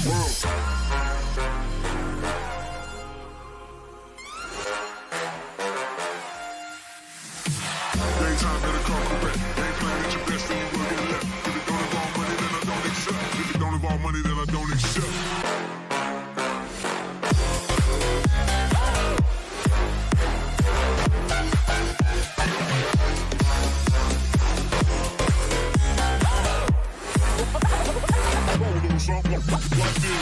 Daytime better come correct. Ain't playing at your best, then you will get left. If it don't involve money, then I don't accept. If it don't involve money, then I don't accept. Like this.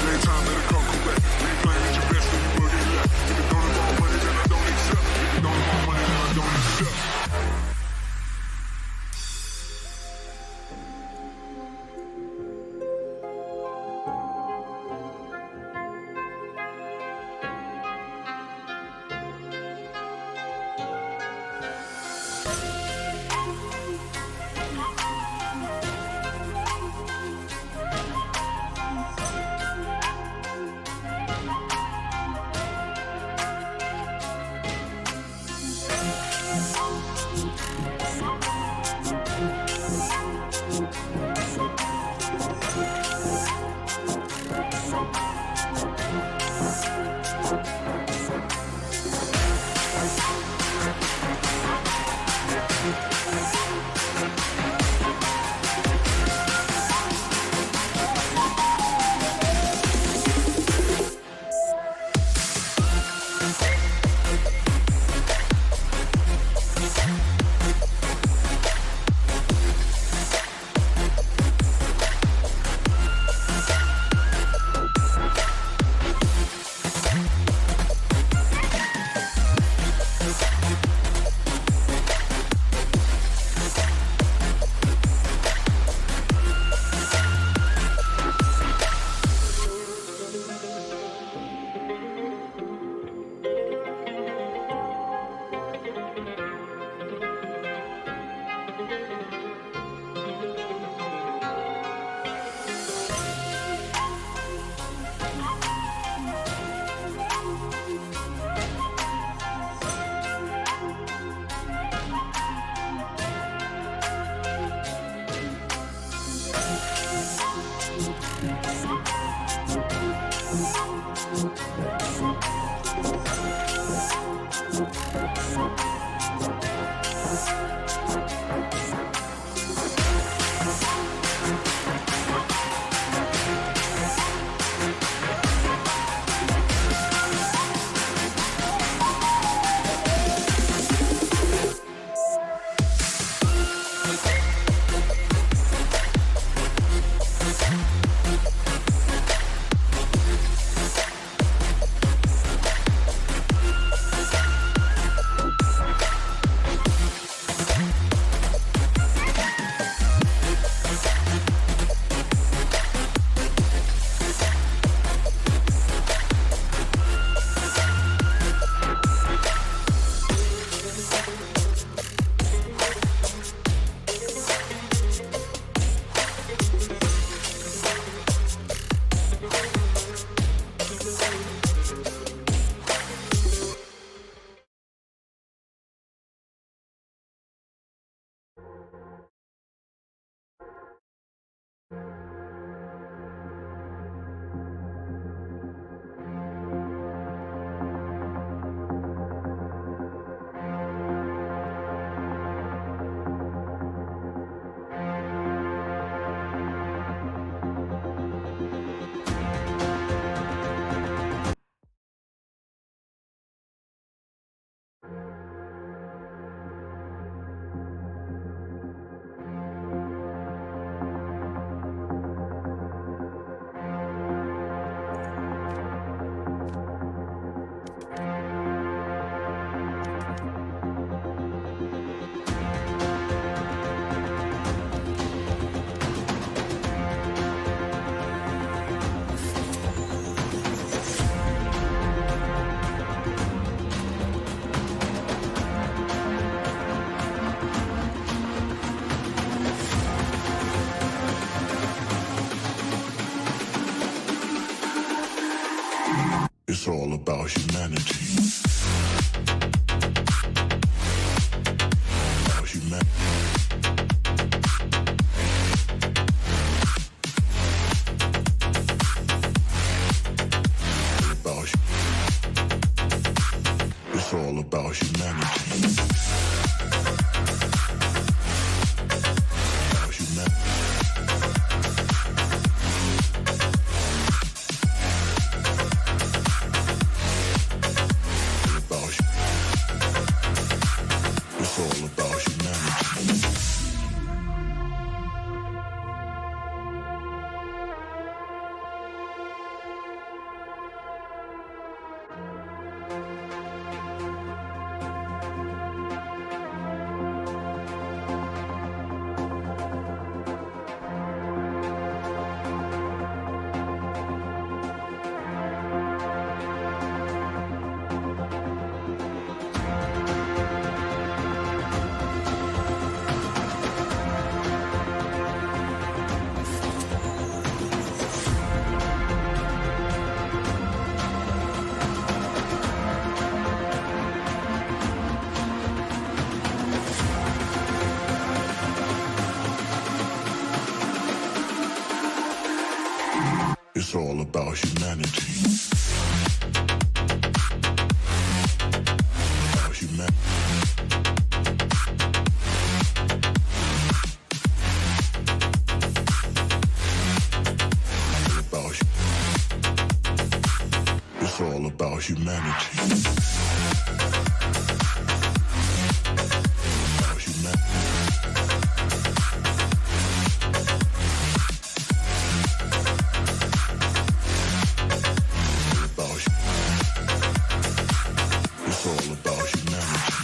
Daytime better come correct. Ain't playing at your best, then you will get left. If it don't involve money, then I don't accept. If it don't involve money, then I don't accept. It's all about humanity. all about humanity. It's all about humanity. About humanity. It's all about humanity. About humanity. It's all about humanity.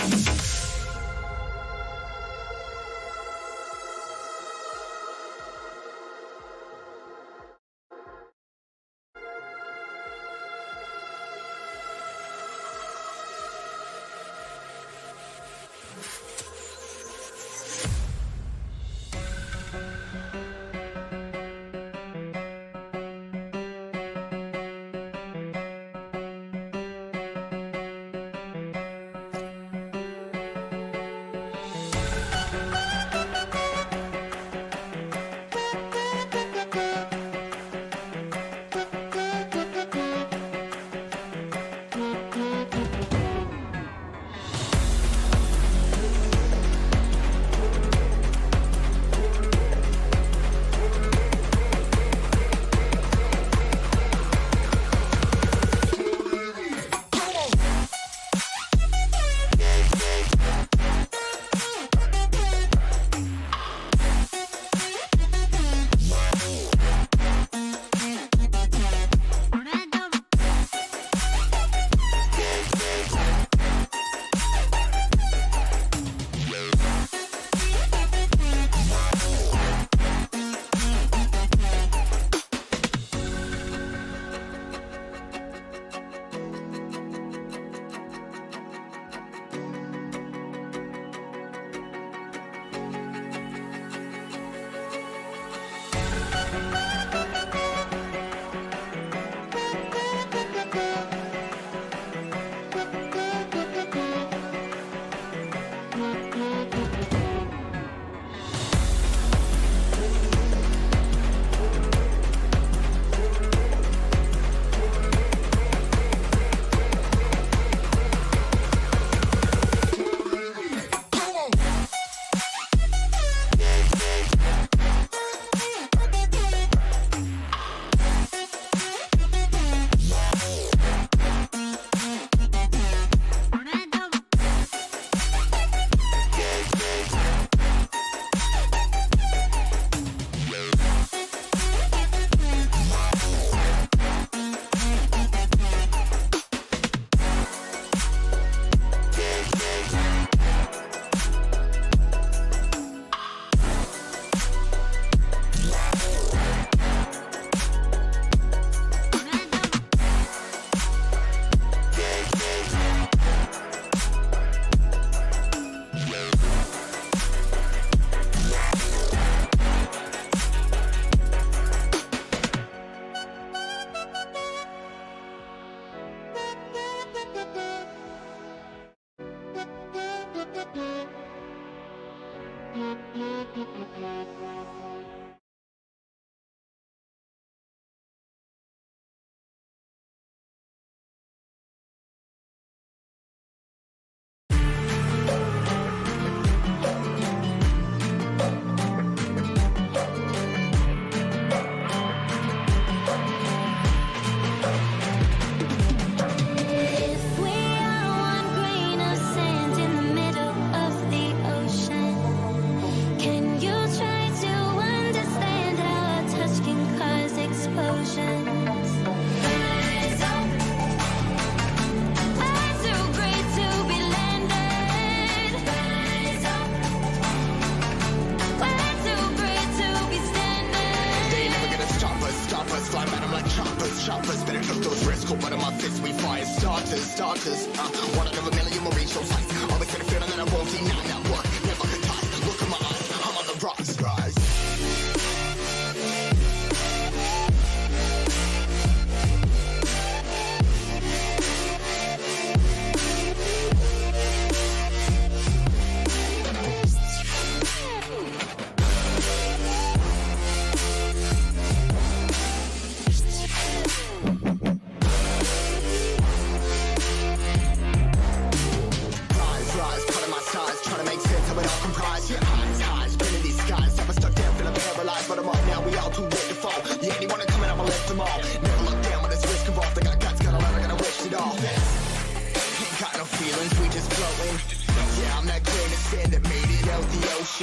If we are one grain of sand in the middle of the starters. One out of a million will reach those heights. Always in the field and then I won't deny that work. Never ties. Look in my eyes, I'm on the rocks, guys. A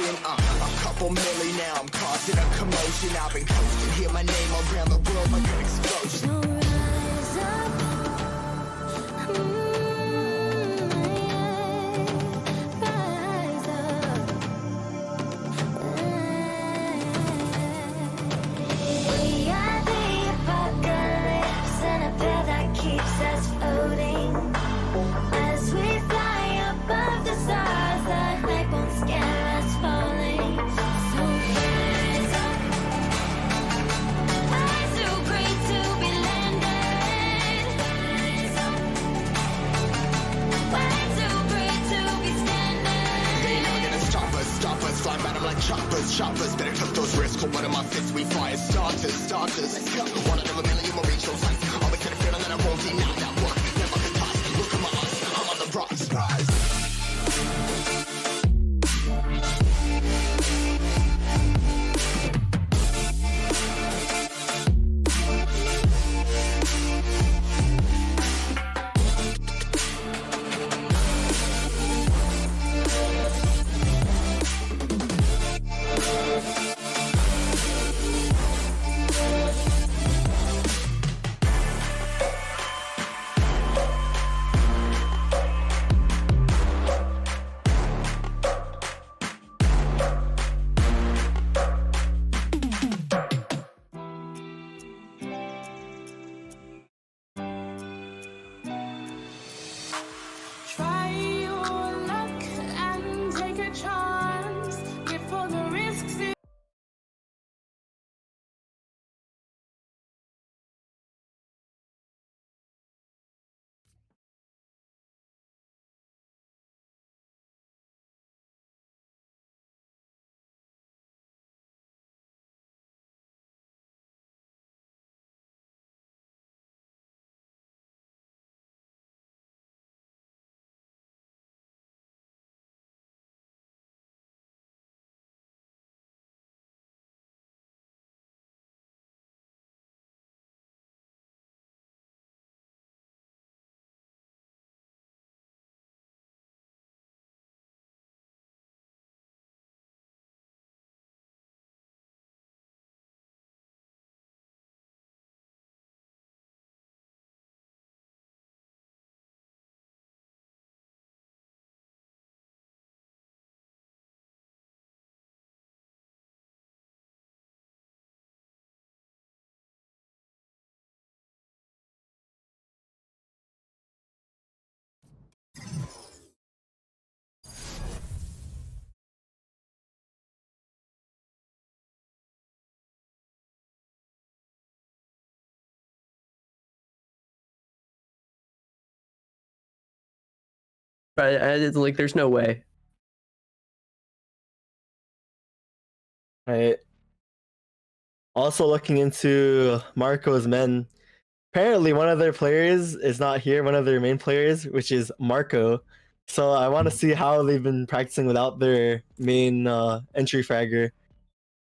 couple milli now, I'm causing a commotion. I've been coasting, hear my name around the world like an explosion. So rise up, rise up. We are the apocalypse, and a path that keeps us floating. As we fly above the stars, the light won't scare us falling. So rise up. I'm too great to be landed. Rise up. Way too great to be standing. They never gonna stop us, flying by them like choppers. Better took those risks, hold one of my fists, we fire starters. Let's go. One out of a million will reach those heights. Always in the field and then I won't deny that work. Never ties. Look in my eyes, I'm on the rocks, guys. Try your luck and take a chance before the risks. It's like there's no way. Right. Also looking into Marco's men, apparently one of their players is not here, one of their main players, which is Marco. So I want to see how they've been practicing without their main entry fragger.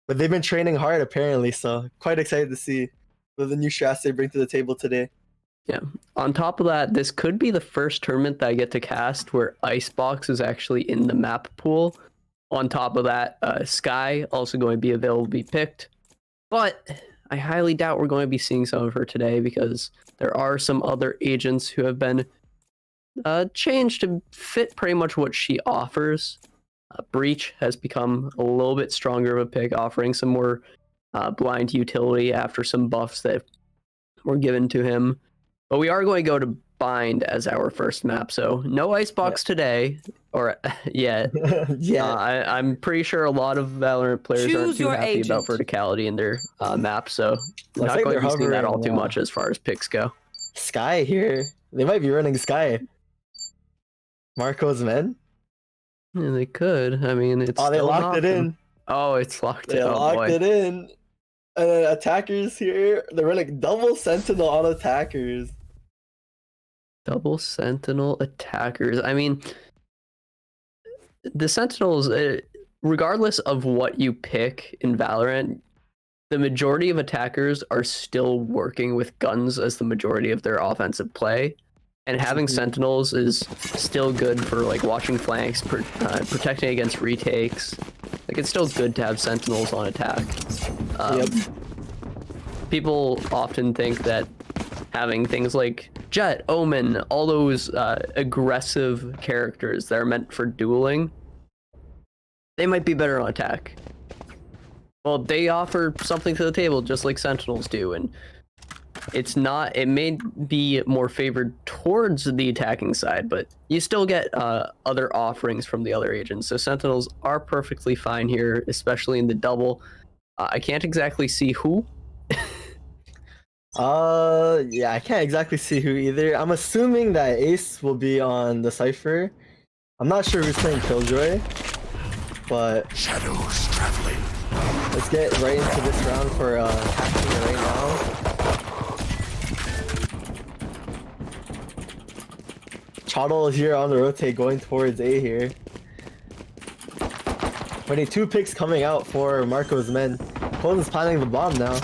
But they've been training hard apparently, so quite excited to see what the new strats they bring to the table today. Yeah. On top of that, this could be the first tournament that I get to cast where Icebox is actually in the map pool. On top of that, Sky also going to be available to be picked. But I highly doubt we're going to be seeing some of her today because there are some other agents who have been changed to fit pretty much what she offers. Breach has become a little bit stronger of a pick, offering some more blind utility after some buffs that were given to him. But we are going to go Bind as our first map. So no Icebox today, or yet. Yeah. I'm pretty sure a lot of Valorant players aren't Choose too your happy about agent. verticality in their map, so not like going to they're be seeing that all hovering too now. much as far as picks go. Sky here. They might be running Sky. Marco's men. Yeah, they could. I mean, it's Oh, they still an locked it option. in. Oh, it's locked They in. Oh, locked boy. it in. And then attackers here. They're running double sentinel on attackers. Double Sentinel attackers. I mean, the Sentinels, regardless of what you pick in Valorant, the majority of attackers are still working with guns as the majority of their offensive play. And having Sentinels is still good for like watching flanks, protecting against retakes. Like it's still good to have Sentinels on attack. Yep. People often think that having things like Jet, Omen, all those aggressive characters that are meant for dueling, they might be better on attack. Well, they offer something to the table just like Sentinels do, and it's not, it may be more favored towards the attacking side, but you still get other offerings from the other agents. So Sentinels are perfectly fine here, especially in the double. I can't exactly see who. Yeah, I can't exactly see who either. I'm assuming that Ace will be on the Cypher. I'm not sure who's playing Killjoy, but Shadows traveling. let's get right into this round for hacking right now. Chottle is here on the rotate going towards A here. Already 2 picks coming out for Marco's men. Colin's planning the bomb now.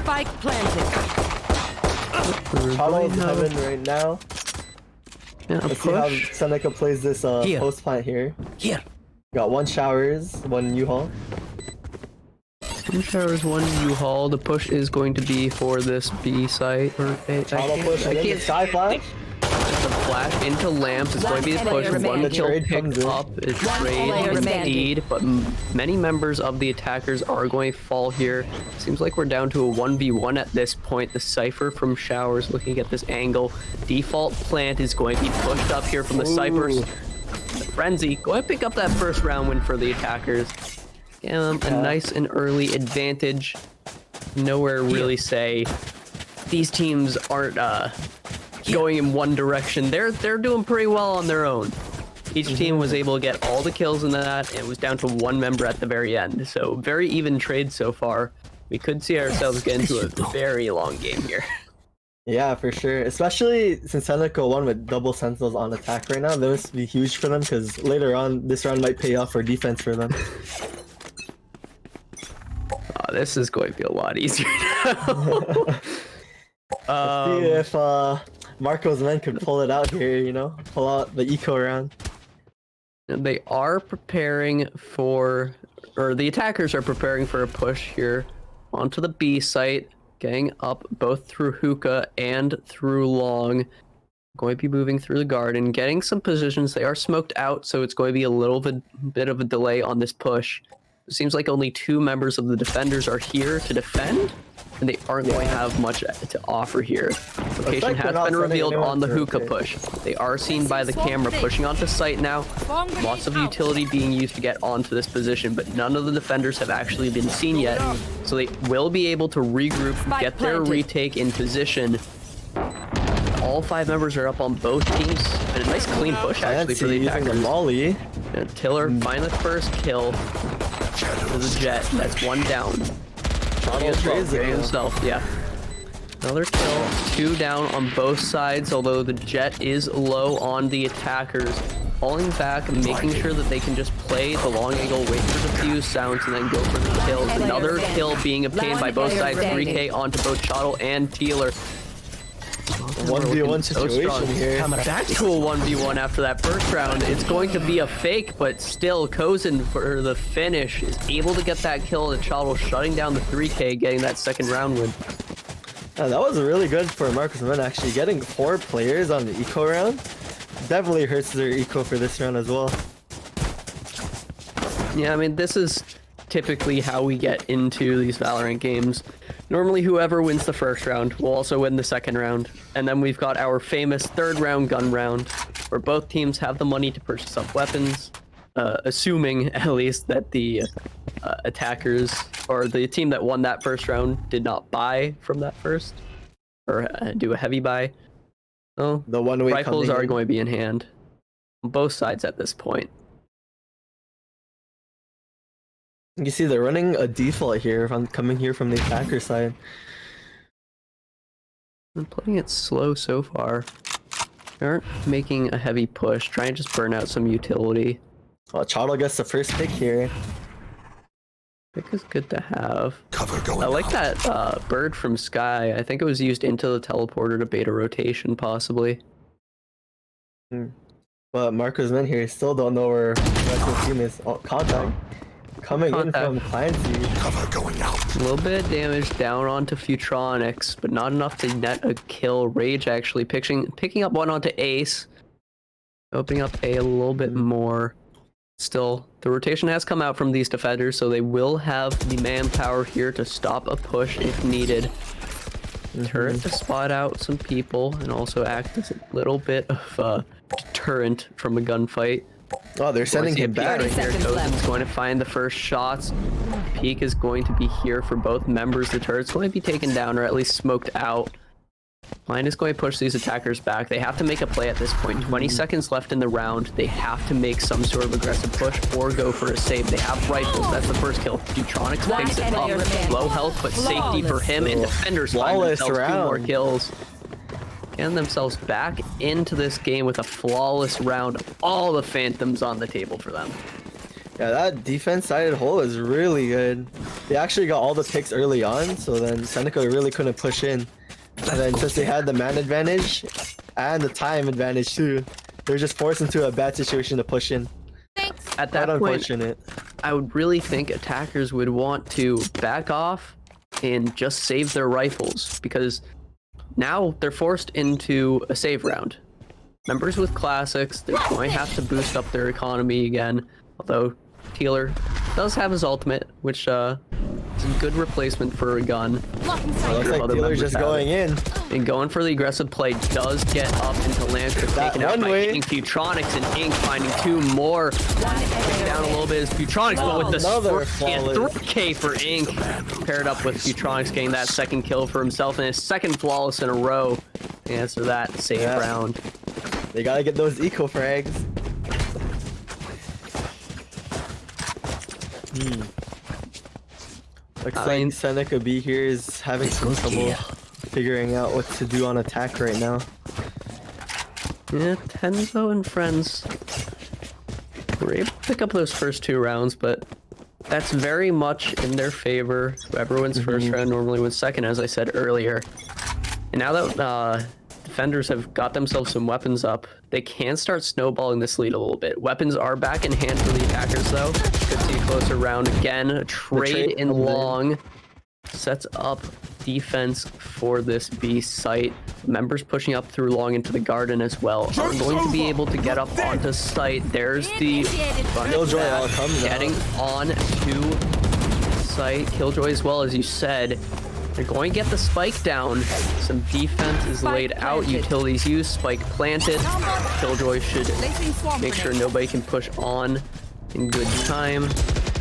Spike planted. Chottle is heaven right now. Yeah, Let's see how push. Seneca plays this Here. post plant here. Here. Got 1 showers, 1 U-Haul. 2 showers, 1 U-Haul. The push is going to be for this B site. Or Chottle push I and then the can't sky flash. The flash into lamps is going to be the push. player One remaining. kill Trade picked comes in. up is One trade player and remaining. speed, but many members of the attackers are going to fall here. Seems like we're down to a 1v1 at this point. The Cypher from Showers looking at this angle. Default plant is going to be pushed up here from the Cyphers. Frenzy, go ahead and pick up that first round win for the attackers. Give them a nice and early advantage. Nowhere really say these teams aren't going in one direction. They're doing pretty well on their own. Each team was able to get all the kills in that, and it was down to 1 member at the very end. So very even trade so far. We could see ourselves get into a very long game here. Yeah, for sure. Especially since Seneca won with double sentinels on attack right now. That must be huge for them because later on, this round might pay off for defense for them. This is going to be a lot easier now. See if Marco's men could pull it out here, you know? Pull out the eco round. They are preparing for, or the attackers are preparing for a push here onto the B site, getting up both through hookah and through long. Going to be moving through the garden, getting some positions. They are smoked out, so it's going to be a little bit of a delay on this push. It seems like only 2 members of the defenders are here to defend, and they aren't going to have much to offer here. Location like they're has not been sending revealed anyone on the to hookah rotate. push. They are seen by the camera pushing onto site now. Lots of utility being used to get onto this position, but none of the defenders have actually been seen yet. So they will be able to regroup, get their planted. retake in position. All 5 members are up on both teams. And a nice clean push actually for the Fancy using the attackers. molly. And Tiller find the first kill for the Jet. That's 1 down. Johnny as well, trades it getting now. himself, yeah. Another kill, 2 down on both sides, although the Jet is low on the attackers. Falling back and making sure that they can just play the long angle, wait for the fuse sounds, and then go for the kills. Another kill being obtained by both sides, 3K onto both Shottle and Teeler. 1v1 So strong. situation here. Back to a 1v1 after that first round. It's going to be a fake, but still, Kozin for the finish is able to get that kill and Shottle shutting down the 3K, getting that second round win. Yeah, that was really good for Marcus Men actually. Getting 4 players on the eco round definitely hurts their eco for this round as well. Yeah, I mean, this is typically how we get into these Valorant games. Normally, whoever wins the first round will also win the second round. And then we've got our famous third round gun round, where both teams have the money to purchase up weapons, assuming at least that the attackers or the team that won that first round did not buy from that first or do a heavy buy. So The one way rifles are going to be in hand on both sides at this point. You see, they're running a default here if I'm coming here from the attacker side. I'm playing it slow so far. They aren't making a heavy push, trying to just burn out some utility. Oh, Chotto gets the first pick here. Pick is good to have. Cover going I like out. that bird from Sky. I think it was used into the teleporter to bait a rotation, possibly. But Marco's men here still don't know where the rest of the team is. Oh, contact. Coming in from Clancy. Cover going out. A little bit of damage down onto Futronics, but not enough to net a kill. Rage actually picking up one onto Ace. Opening up A little bit more. Still, the rotation has come out from these defenders, so they will have the manpower here to stop a push if needed. Turret to spot out some people and also act as a little bit of a deterrent from a gunfight. Oh, they're sending him back. Right here, 30 seconds Tozen's left. going to find the first shots. Peak is going to be here for both members. The turret's going to be taken down or at least smoked out. Line is going to push these attackers back. They have to make a play at this point. 20 seconds left in the round. They have to make some sort of aggressive push or go for a save. They have rifles. That's the first kill. Futronics One picks it enemy up. remaining. Low health, but safety for him. And defenders find Flawless themselves 2 more round. kills. Getting themselves back into this game with a flawless round. All the phantoms on the table for them. Yeah, that defense-sided hole is really good. They actually got all the picks early on, so then Seneca really couldn't push in. And then since they had the man advantage and the time advantage too, they were just forced into a bad situation to push in. At Quite that point, unfortunate. I would really think attackers would want to back off and just save their rifles, because now they're forced into a save round. Members with classics, they're going to have to boost up their economy again, although Tealer does have his ultimate, which is a good replacement for a gun. Looks like Other Dealer's members just have going it. in. And going for the aggressive play does get up into land, but That taken out one by way. hitting Futronics and Ink, finding 2 more. Down a little bit as Futronics, but with the Another and flawless. 3K for Ink. Paired up with Futronics getting that second kill for himself and his second flawless in a row. Answer that save Yeah. round. They gotta get those eco frags. Looks I like mean- Seneca B here is having some trouble figuring out what to do on attack right now. Yeah, Tenzo and friends were able to pick up those first 2 rounds, but that's very much in their favor. Whoever wins first round normally wins second, as I said earlier. And now that defenders have got themselves some weapons up, they can start snowballing this lead a little bit. Weapons are back in hand for the attackers, though. Could see a closer round again. A trade in comes in. long sets up defense for this B site. Members pushing up through long into the garden as well are going to be able to get up onto site. There's the Killjoy all comes out. getting on to site. Killjoy as well, as you said. They're going to get the spike down. Some defense is Spike laid out. planted. Utilities used. Spike planted. Killjoy should make sure nobody can push on in good time.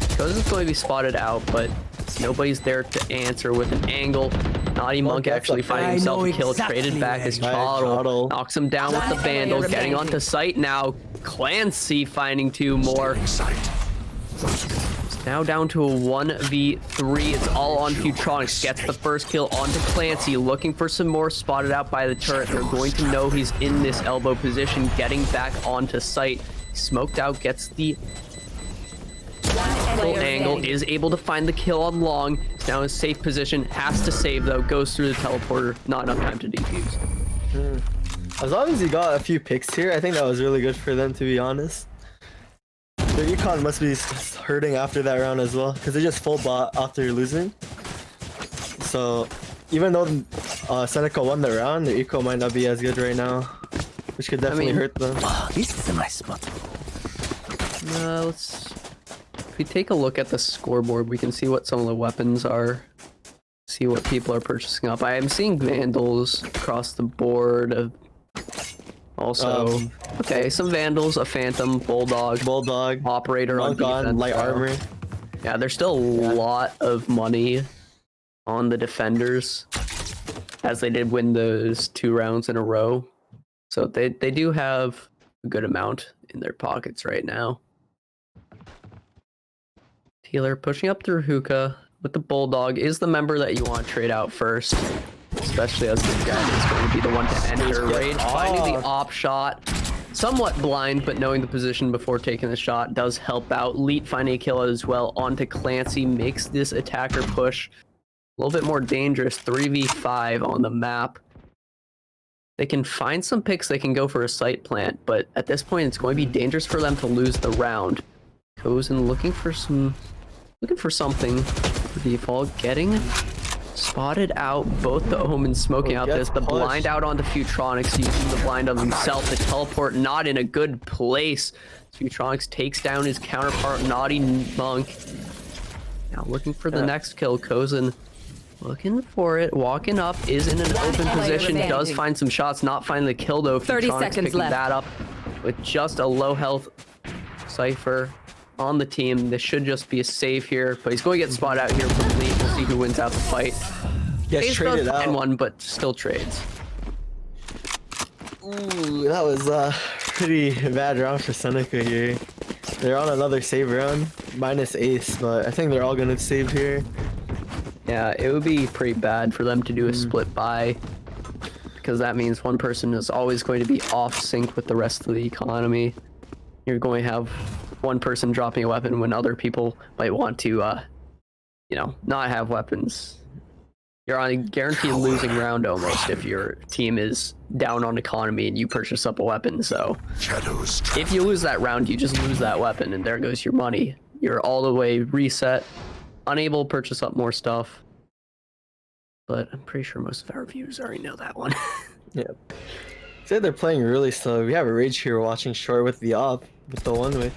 Because it's going to be spotted out, but nobody's there to answer with an angle. Naughty Monk that's actually a- finding I himself know a kill. exactly Traded back where as you're Chotto. Chotto. Knocks him down with the One Vandal. enemy Getting remaining. onto site now. Clancy finding 2 more. Sight. Now down to a 1v3. It's all on Futronics. Gets the first kill onto Clancy. Looking for some more. Spotted out by the turret. They're going to know he's in this elbow position. Getting back onto site. Smoked out. Gets the full angle. Is able to find the kill on long. He's now in a safe position. Has to save though. Goes through the teleporter. Not enough time to defuse. As long as he got a few picks here, I think that was really good for them, to be honest. Their econ must be hurting after that round as well, because they just full bot after losing. So even though Seneca won the round, their eco might not be as good right now, which could definitely mean- hurt them. This is a nice spot. If we take a look at the scoreboard, we can see what some of the weapons are. see what people are purchasing up. I am seeing Vandals across the board. Also, okay, some Vandals, a Phantom, Bulldog, Operator on defense. light armor. Yeah, there's still a lot of money on the defenders, as they did win those 2 rounds in a row. So they do have a good amount in their pockets right now. Healer pushing up through hookah with the Bulldog is the member that you want to trade out first, especially as this guy is going to be the one to enter. Rage finding the op shot. Somewhat blind, but knowing the position before taking the shot does help out. Leet finding a kill as well onto Clancy, makes this attacker push a little bit more dangerous. 3v5 on the map. They can find some picks, they can go for a site plant, but at this point it's going to be dangerous for them to lose the round. Goes and looking for something for default, getting spotted out. Both the Omen smoking out this, the blind out onto Futronics, using the blind on himself. The teleport not in a good place. Futronics takes down his counterpart, Naughty Monk. Now looking for the next kill. Kozin looking for it, walking up, is in an open position, does find some shots, not finding the kill though. 30 Futronics seconds picking left. that up with just a low health Cypher on the team. This should just be a save here, but he's going to get spotted out here from Leaf. We'll see who wins out the fight. Gets traded out. One, but still trades. Ooh, that was a pretty bad round for Seneca here. They're on another save round, minus ace, but I think they're all gonna save here. Yeah, it would be pretty bad for them to do a split buy, because that means one person is always going to be off sync with the rest of the economy. You're going to have one person dropping a weapon when other people might want to, you know, not have weapons. You're on a guaranteed losing round almost if your team is down on economy and you purchase up a weapon. So if you lose that round, you just lose that weapon and there goes your money. You're all the way reset, unable to purchase up more stuff. But I'm pretty sure most of our viewers already know that one. Yeah. Say they're playing really slow. We have a Rage here watching short with the op, with the one way.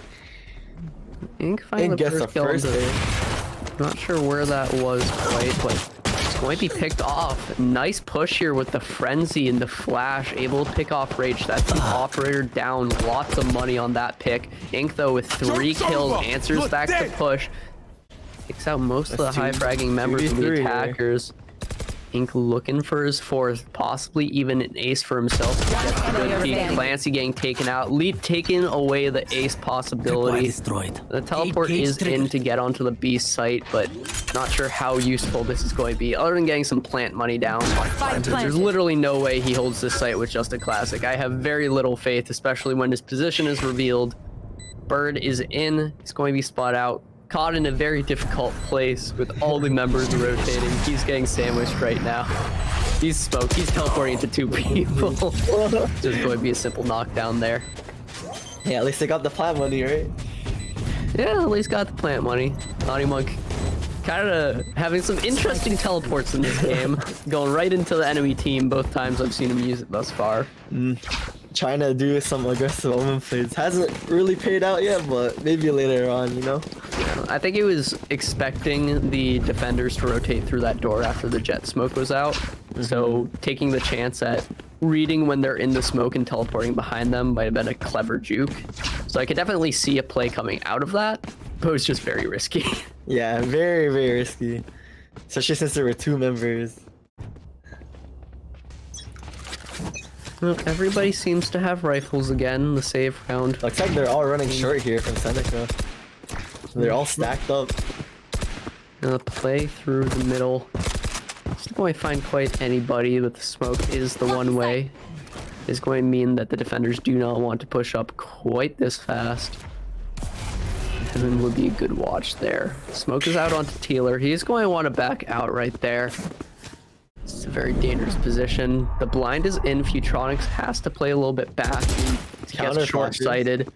Ink finding the gets first the kill. first hit. Not sure where that was quite, but it's going to be picked off. Nice push here with the frenzy and the flash, able to pick off Rage. That's the operator down. Lots of money on that pick. Ink though with 3 kills answers back to push. Takes out most of the high fragging members of the attackers. Ink looking for his 4th, possibly even an ace for himself. Gets a good peek. Clancy getting taken out. Lead taking away the ace possibility. The teleport is in to get onto the B site, but not sure how useful this is going to be, other than getting some plant money down. There's literally no way he holds this site with just a classic. I have very little faith, especially when his position is revealed. Bird is in. He's going to be spot out. Caught in a very difficult place with all the members rotating. He's getting sandwiched right now. He's smoked. He's teleporting into 2 people. Just going to be a simple knockdown there. Yeah, at least they got the plant money, right? Yeah, at least got the plant money. Naughty Monk kind of having some interesting teleports in this game. Going right into the enemy team both times I've seen him use it thus far. Trying to do some aggressive Omen plays. Hasn't really paid out yet, but maybe later on, you know? I think he was expecting the defenders to rotate through that door after the jet smoke was out. So taking the chance at reading when they're in the smoke and teleporting behind them might have been a clever juke. So I could definitely see a play coming out of that, but it was just very risky. Yeah, very, very risky. Especially since there were 2 members. Well, everybody seems to have rifles again, the save round. Looks like they're all running short here from Seneca. They're all stacked up. Gonna play through the middle. Just going to find quite anybody, but the smoke is the one way. Is going to mean that the defenders do not want to push up quite this fast. Heaven would be a good watch there. Smoke is out onto Tealer. He's going to want to back out right there. It's a very dangerous position. The blind is in. Futronics has to play a little bit back. He gets short-sighted.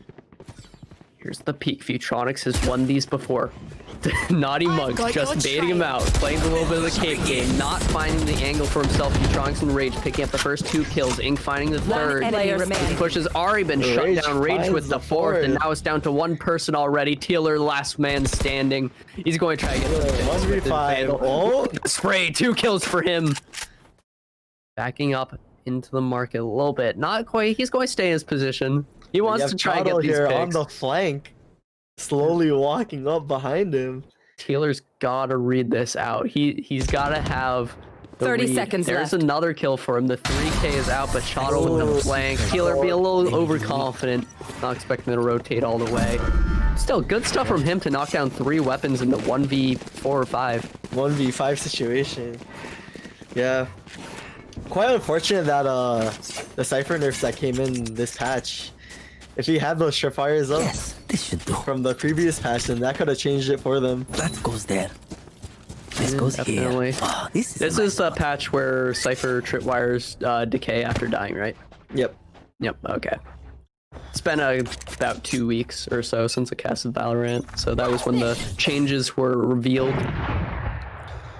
Here's the peak. Futronics has won these before. Naughty Monk got just your baiting him trail. out, playing a little bit of the cape game, not finding the angle for himself. Neutronics and Rage picking up the first 2 kills. Ink finding the third. enemy remaining. His push has already been shut Rage down. Rage with finds the the fourth, and fourth. now it's down to 1 person already. Tealer, last man standing. He's going to try to get the kills with his 1v5. Vandal. Oh, Spray, 2 kills for him. Backing up into the market a little bit. Not quite. He's going to stay in his position. He you wants have to try and Chado get these here on picks. the flank, slowly walking up behind him. Taylor's gotta read this out. He's gotta have the 30 read. seconds There's left. another kill for him. The 3K is out, but Chado with Oh. the flank. Taylor be a little overconfident. Not expecting him to rotate all the way. Still, good stuff from him to knock down 3 weapons in the 1v4 or 5. 1v5 situation. Yeah. Quite unfortunate that the Cypher nerfs that came in this patch. If he had those tripwires up Yes, this should do. from the previous patch, then that could have changed it for them. That goes there. This goes definitely. here. Oh, this This is the patch where Cypher tripwires decay after dying, right? Yep. Yep, okay. It's been about 2 weeks or so since I casted Valorant, so that was when the changes were revealed,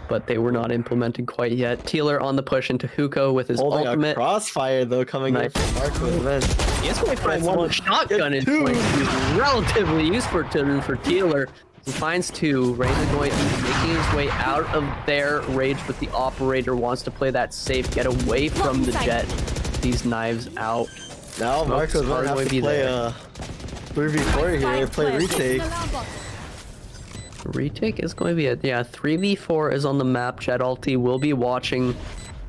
but they were not implemented quite yet. Tealer on the push into Huko with his Holding ultimate. a crossfire though coming in Nice. from Marco then. He's going to find That's 1 one. shotgun in Get 2. point. Relatively useful for Tealer. He finds 2. Rage is going to be making his way out of there. Rage with the operator wants to play that safe, get away from the jet. These knives out. Now Marco's are gonna have going to to be play there. a 3v4 here, play retake. Retake is going to be 3v4 is on the map. Jet ulti will be watching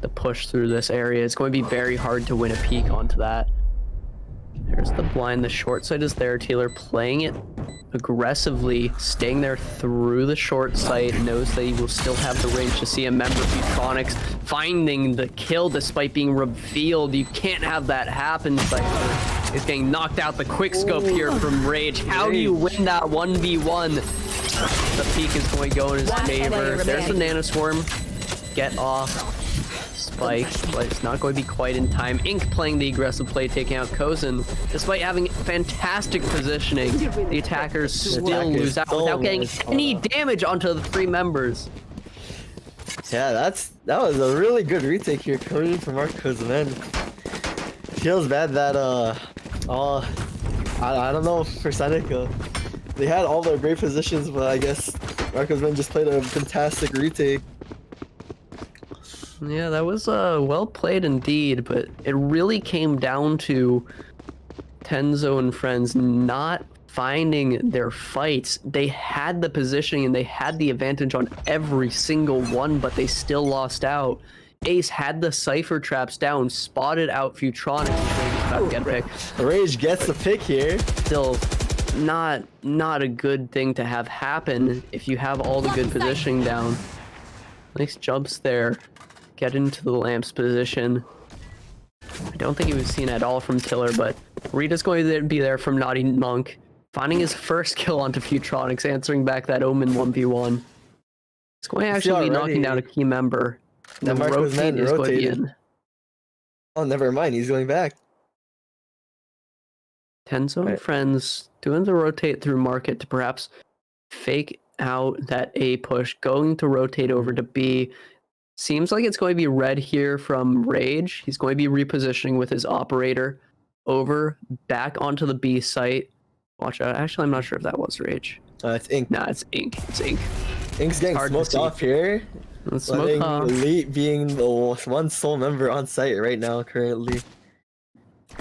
the push through this area. It's going to be very hard to win a peek onto that. There's the blind. The short side is there. Taylor playing it aggressively, staying there through the short side. Knows that he will still have the range to see a member of Neutronics finding the kill despite being revealed. You can't have that happen. Cypher is getting knocked out. The quick scope here from Rage. How do you win that 1v1? The peak is going to go in his favor. There's the nanoswarm. Get off. Spike, but it's not going to be quite in time. Ink playing the aggressive play, taking out Kozin. Despite having fantastic positioning, the attackers still lose out without getting any damage onto the 3 members. Yeah, that was a really good retake here coming from Marco's man. Feels bad that I don't know for Seneca. They had all their great positions, but I guess Marco's man just played a fantastic retake. Yeah, that was well played indeed, but it really came down to Tenzo and friends not finding their fights. They had the positioning and they had the advantage on every single one, but they still lost out. Ace had the Cypher traps down, spotted out Futronics, about to get a pick. Rage gets the pick here. Still not a good thing to have happen if you have all the good positioning down. Nice jumps there. Get into the lamps position. I don't think he was seen at all from Tiller, but Rita's going to be there from Naughty Monk, finding his first kill onto Futronics, answering back that Omen 1v1. It's going to actually be knocking down a key member. The Marco's man rotate is going to be rotated. in. Oh, never mind. He's going back. Tenzo and Right. friends doing the rotate through market to perhaps fake out that A push, going to rotate over to B. Seems like it's going to be red here from Rage. He's going to be repositioning with his operator over back onto the B site. Watch out. Actually, I'm not sure if that was Rage. It's Ink. Nah, it's Ink. It's Ink. Ink's getting hard to smoked see. off here. Let's smoke Letting off. Elite being the one sole member on site right now currently.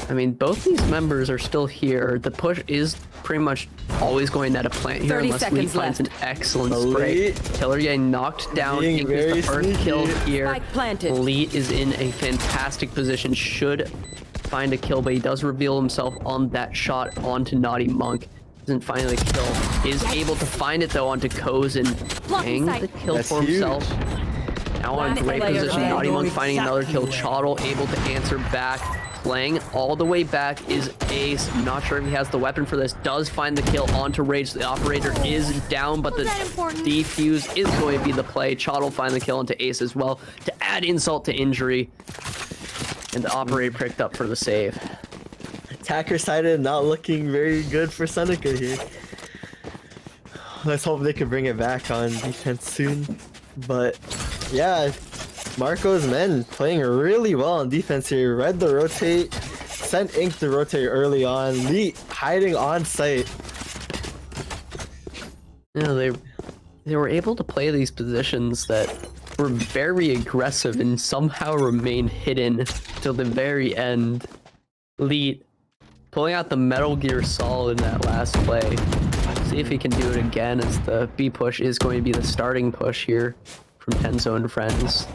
I mean, both these members are still here. The push is pretty much always going at a plant here 30 unless Lee seconds finds an left. excellent spray. Elite Tiller getting knocked down. being Ink is the very first sneaky. kill here. Spike planted. Elite is in a fantastic position. Should find a kill, but he does reveal himself on that shot onto Naughty Monk. Doesn't find the kill. Is able to find it though onto Kozin. Getting the kill That's for huge. himself. Now on One great player position. remaining. Naughty Monk finding another kill. Chottle able to answer back. Playing all the way back is Ace. I'm not sure if he has the weapon for this. Does find the kill onto Rage. The operator is down, but the defuse is going to be the play. Chottle find the kill onto Ace as well to add insult to injury. And the operator picked up for the save. Attacker sided, not looking very good for Seneca here. let's hope they could bring it back on defense soon. But yeah, Marco's men playing really well on defense here. Read the rotate, sent Ink to rotate early on. Lee hiding on site. Yeah, they were able to play these positions that were very aggressive and somehow remain hidden till the very end. Elite pulling out the Metal Gear Solid in that last play. See if he can do it again, as the B push is going to be the starting push here from Tenzo and friends.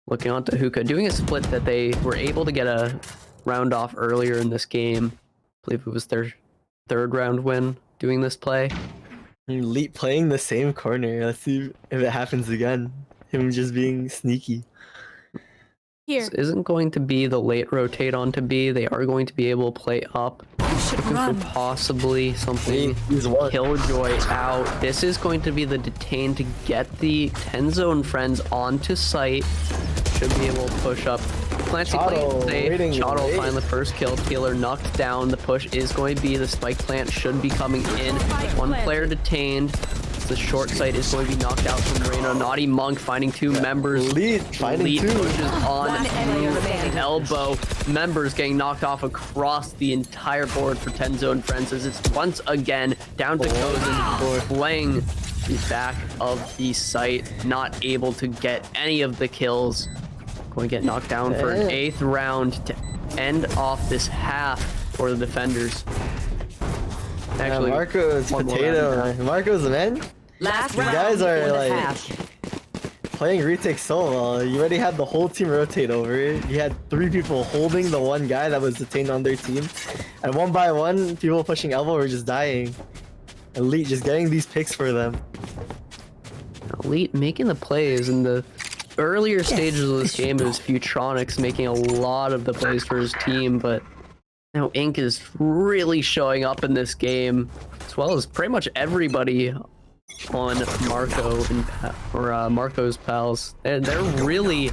Looking on to Hookah, doing a split that they were able to get a round off earlier in this game. I believe it was their third round win doing this play. Elite playing the same corner. Let's see if it happens again. Him just being sneaky. Here. This isn't going to be the late rotate onto B. They are going to be able to play up. Looking for possibly something. He's one. Killjoy out. This is going to be the detain to get the Tenzo and friends onto site. Should be able to push up. Clancy playing safe. Chotto find the first kill. Healer knocked down. The push is going to be the spike plant should be coming in. One player detained. The short sight is going to be knocked out from Reyna. Naughty Monk finding two members. Elite finding two. Pushes on through elbow. Members getting knocked off across the entire board for Tenzo and friends as it's once again down to Kozen playing the back of the site. Not able to get any of the kills. Going to get knocked down for an 8th round to end off this half for the defenders. Actually, Marco's potato. Marco's the man. Last You round guys are before the like half. playing retake so well. You already had the whole team rotate over. You had 3 people holding the one guy that was detained on their team, and one by one, people pushing elbow were just dying. Elite just getting these picks for them. Elite making the plays in the earlier stages of this game. It was Futronics making a lot of the plays for his team, but now Ink is really showing up in this game, as well as pretty much everybody on Marco and Marco's pals. They're really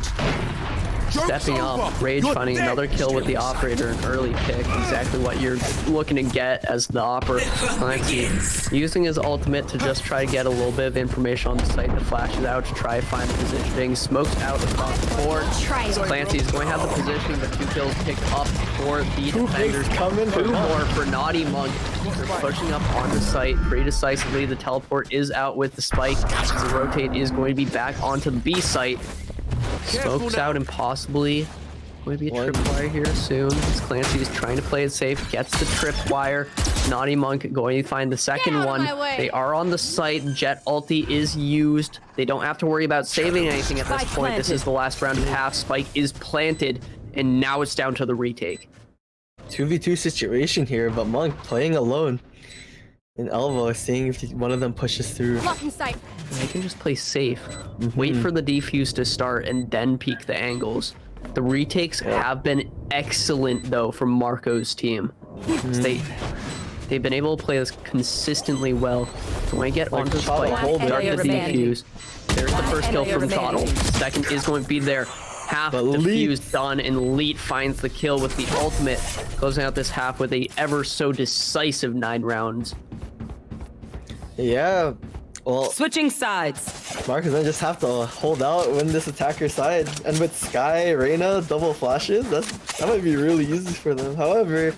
stepping up. Rage finding another kill with the operator, an early pick, exactly what you're looking to get as the operator. Clancy using his ultimate to just try to get a little bit of information on the site. The flash is out to try to find the positioning. Smokes out across the board. Clancy is going to have the positioning, but 2 kills picked up for the defenders. Coming 2 more for Naughty Monk. They're pushing up on the site pretty decisively. The teleport is out with the spike. The rotate is going to be back onto the B site. Smokes out and possibly going to be a tripwire here soon. As Clancy is trying to play it safe, gets the tripwire. Naughty Monk going to find the second one. They are on the site. Jet ulti is used. They don't have to worry about saving anything at this point. This is the last round of half. Spike is planted, and now it's down to the retake. 2v2 situation here, but Monk playing alone in elbow, seeing if one of them pushes through. Blocking sight. They can just play safe. Wait for the defuse to start and then peek the angles. The retakes have been excellent though from Marco's team. They've been able to play this consistently well. So when I get onto the spike, start the defuse. There's the first kill from Toddle. Second is going to be there. Half defused done, and Elite finds the kill with the ultimate, closing out this half with a ever so decisive 9 rounds. Yeah, well, Switching sides. Marcus then just have to hold out, win this attacker side, and with Sky, Reyna, double flashes, that might be really easy for them. However,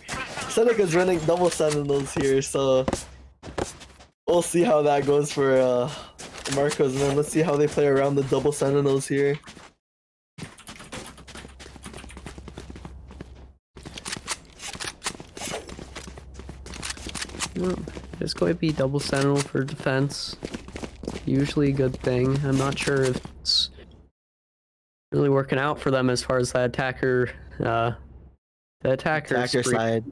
Seneca's running double sentinels here, so we'll see how that goes for Marcos, and then let's see how they play around the double sentinels here. It's going to be double sentinel for defense. Usually a good thing. I'm not sure if it's really working out for them as far as the attacker Side.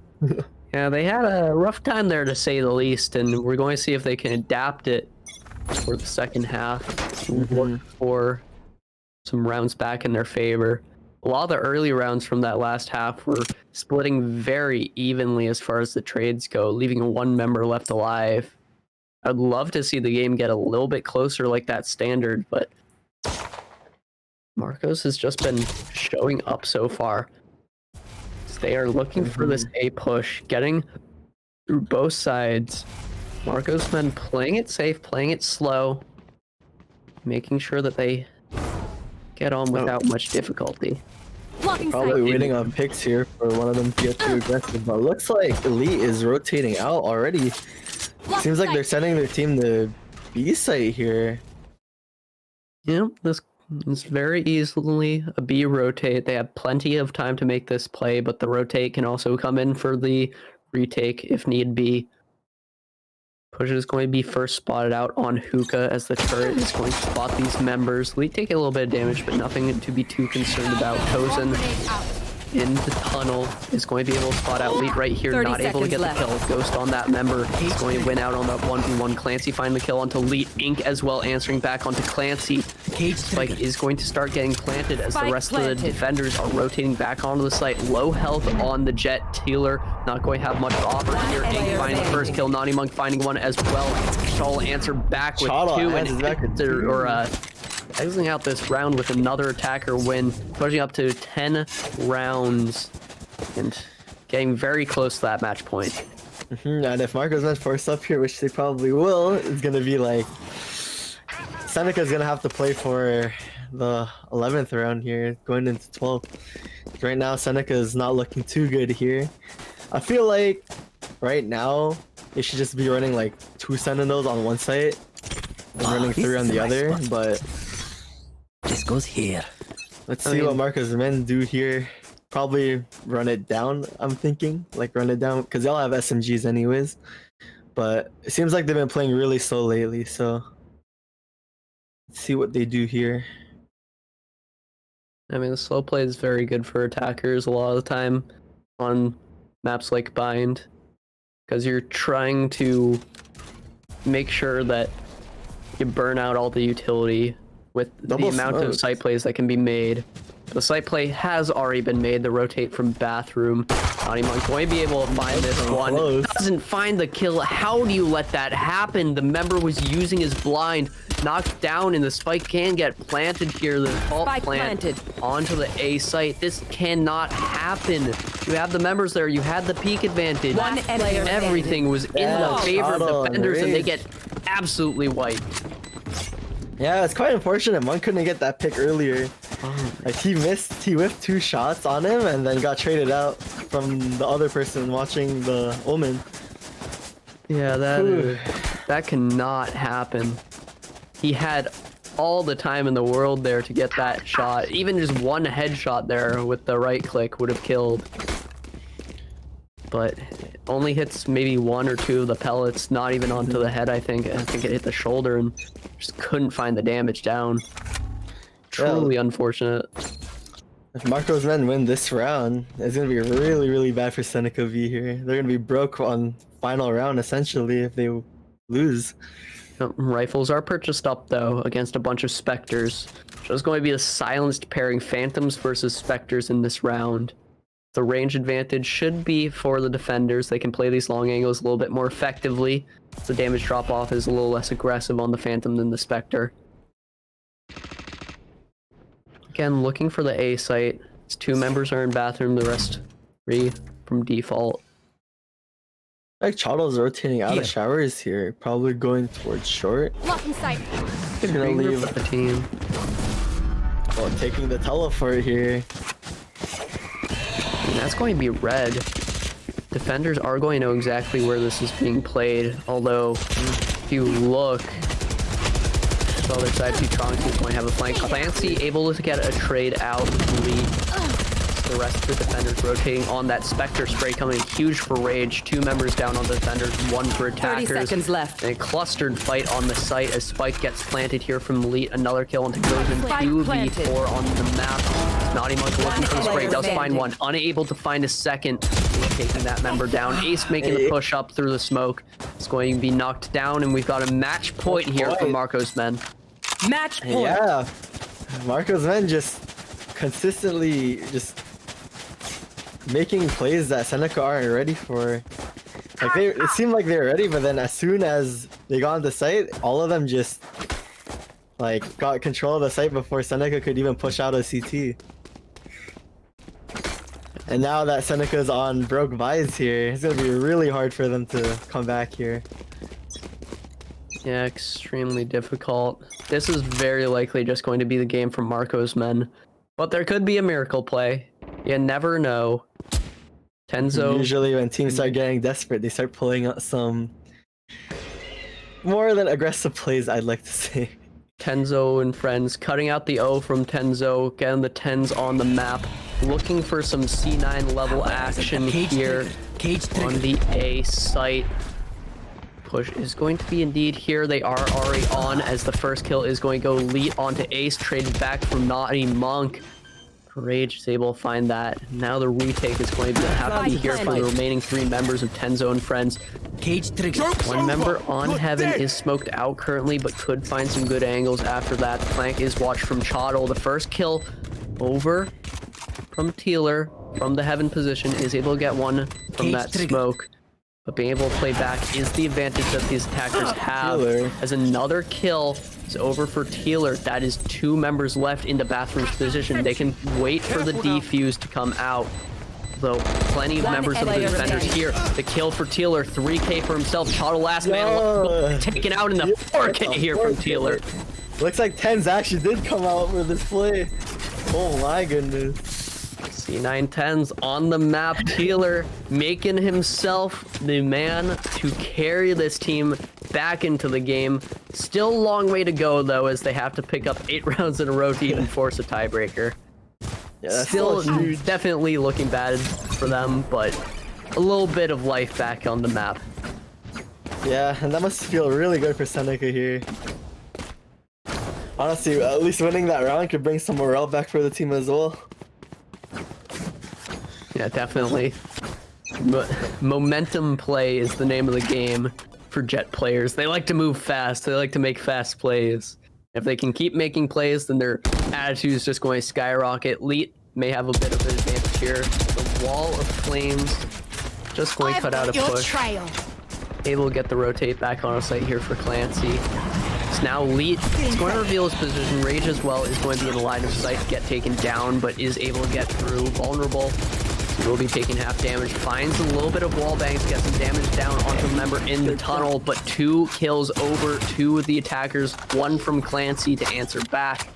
Yeah, they had a rough time there to say the least, and we're going to see if they can adapt it for the second half. Look for some rounds back in their favor. A lot of the early rounds from that last half were splitting very evenly as far as the trades go, leaving 1 member left alive. I'd love to see the game get a little bit closer like that standard, but Marcos has just been showing up so far. So they are looking for this A push, getting through both sides. Marco's men playing it safe, playing it slow, making sure that they get on without much difficulty. Blocking Probably sight. waiting on picks here for one of them to get too aggressive, but looks like Elite is rotating out already. Seems like they're sending their team to B site here. Yeah, this is very easily a B rotate. They have plenty of time to make this play, but the rotate can also come in for the retake if need be. Push is going to be first spotted out on Hookah as the turret is going to spot these members. Elite take a little bit of damage, but nothing to be too concerned about. Tozen in the tunnel is going to be able to spot out Elite right here, 30 not able to get seconds the left. kill. Ghost on that member. He's going to win out on that 1v1. Clancy find the kill onto Elite. Ink as well answering back onto Clancy. Cage Spike trigger. is going to start getting planted as the Spike rest of planted. the defenders are rotating back onto the site. Low health on the Jet. Taylor not going to have much to offer here. Ink finding the first kill. Naughty Monk finding one as well. Chal answer back with Chal two answers back with two. exiting out this round with another attacker win, pushing up to 10 rounds and getting very close to that match point. And if Marco's not forced up here, which they probably will, it's gonna be like Seneca's gonna have to play for the 11th round here, going into 12th. Right now, Seneca is not looking too good here. I feel like right now they should just be running like 2 Sentinels on one site and running this 3 on is the a nice other. spot. But This goes here. let's I see what mean- Marco's men do here. Probably run it down. I'm thinking like run it down because they'll have SMGs anyways. But it seems like they've been playing really slow lately, so let's see what they do here. I mean, the slow play is very good for attackers a lot of the time on maps like Bind, because you're trying to make sure that you burn out all the utility with Double the amount of smokes. site plays that can be made. The site play has already been made. The rotate from bathroom. Naughty Monk going to be able to find this so one. close. Doesn't find the kill. How do you let that happen? The member was using his blind, knocked down, and the spike can get planted here. The default Spike plant planted. onto the A site. This cannot happen. You have the members there. You had the peak advantage. One enemy Everything was in Yeah, the favor of Shadow, defenders, and they Rage. get absolutely wiped. Yeah, it's quite unfortunate. Monk couldn't get that pick earlier. Like he whiffed 2 shots on him and then got traded out from the other person watching the Omen. Yeah, that cannot happen. He had all the time in the world there to get that shot. Even just one headshot there with the right click would have killed. But it only hits maybe 1 or 2 of the pellets, not even onto the head, I think. I think it hit the shoulder and just couldn't find the damage down. Truly unfortunate. If Marco's men win this round, it's gonna be really, really bad for Seneca V here. They're gonna be broke on final round essentially if they lose. Rifles are purchased up though against a bunch of Spectres. So it's going to be a silenced pairing, Phantoms versus Spectres in this round. The range advantage should be for the defenders. They can play these long angles a little bit more effectively. The damage drop off is a little less aggressive on the Phantom than the Spectre. Again, looking for the A site. It's 2 members are in bathroom, the rest 3 from default. Like Chado's rotating out Here. of showers here, probably going towards short. Blocking sight. He's gonna leave. The team. Oh, taking the teleport here. And that's going to be red. Defenders are going to know exactly where this is being played, although if you look to the other side, Putronix is going to have a flank. Clancy able to get a trade out, lead. The rest of the defenders rotating on that Spectre spray coming huge for Rage. 2 members down on the defenders, 1 for 30 attackers. seconds left. And a clustered fight on the site as Spike gets planted here from Elite. Another kill into Gozen. Spike 2v4 on the map. Naughty Monk looking for the spray. Does player find one. Unable to find a second. Taking that member down. Ace making a push up through the smoke. It's going to be knocked down, and we've got a match point here for Marco's men. Match point. Yeah. Marco's men just consistently just making plays that Seneca aren't ready for. Like it seemed like they were ready, but then as soon as they got on the site, all of them just like got control of the site before Seneca could even push out a CT. And now that Seneca's on broke buys here, it's gonna be really hard for them to come back here. Yeah, extremely difficult. This is very likely just going to be the game for Marco's men. But there could be a miracle play. You never know. Tenzo. Usually when teams start getting desperate, they start pulling out some more than aggressive plays, I'd like to say. Tenzo and friends cutting out the O from Tenzo, getting the 10s on the map, looking for some C9 level action here on the A site. Push is going to be indeed here. They are already on as the first kill is going to go lead onto Ace, traded back from Naughty Monk. Rage is able to find that. Now the retake is going to have to be here for the remaining 3 members of Tenzo and friends. One member on Heaven is smoked out currently, but could find some good angles after that. The flank is watched from Chodl. The first kill over from Tealer from the Heaven position is able to get one from that smoke. But being able to play back is the advantage that these attackers have. As another kill is over for Tealer. That is 2 members left in the bathroom's position. They can wait for the defuse to come out. Though plenty of members of the defenders here. The kill for Tealer, 3k for himself. Chodl last man taken out in the 4k here from Tealer. Looks like 10s actually did come out for this play. Oh my goodness. C9 10s on the map. Tealer making himself the man to carry this team back into the game. Still a long way to go though, as they have to pick up 8 rounds in a row to even force a tiebreaker. Yeah, still definitely looking bad for them, but a little bit of life back on the map. Yeah, and that must feel really good for Seneca here. Honestly, at least winning that round could bring some morale back for the team as well. Yeah, definitely. Momentum play is the name of the game for Jet players. They like to move fast. They like to make fast plays. If they can keep making plays, then their attitude is just going to skyrocket. Leet may have a bit of an advantage here. The wall of flames just going to cut out a push. Able to get the rotate back on a site here for Clancy. So now Leet is going to reveal his position. Rage as well is going to be in the line of sight to get taken down, but is able to get through. Vulnerable. He will be taking half damage. Finds a little bit of wall bangs, gets some damage down onto a member in the tunnel, but 2 kills over to the attackers. 1 from Clancy to answer back.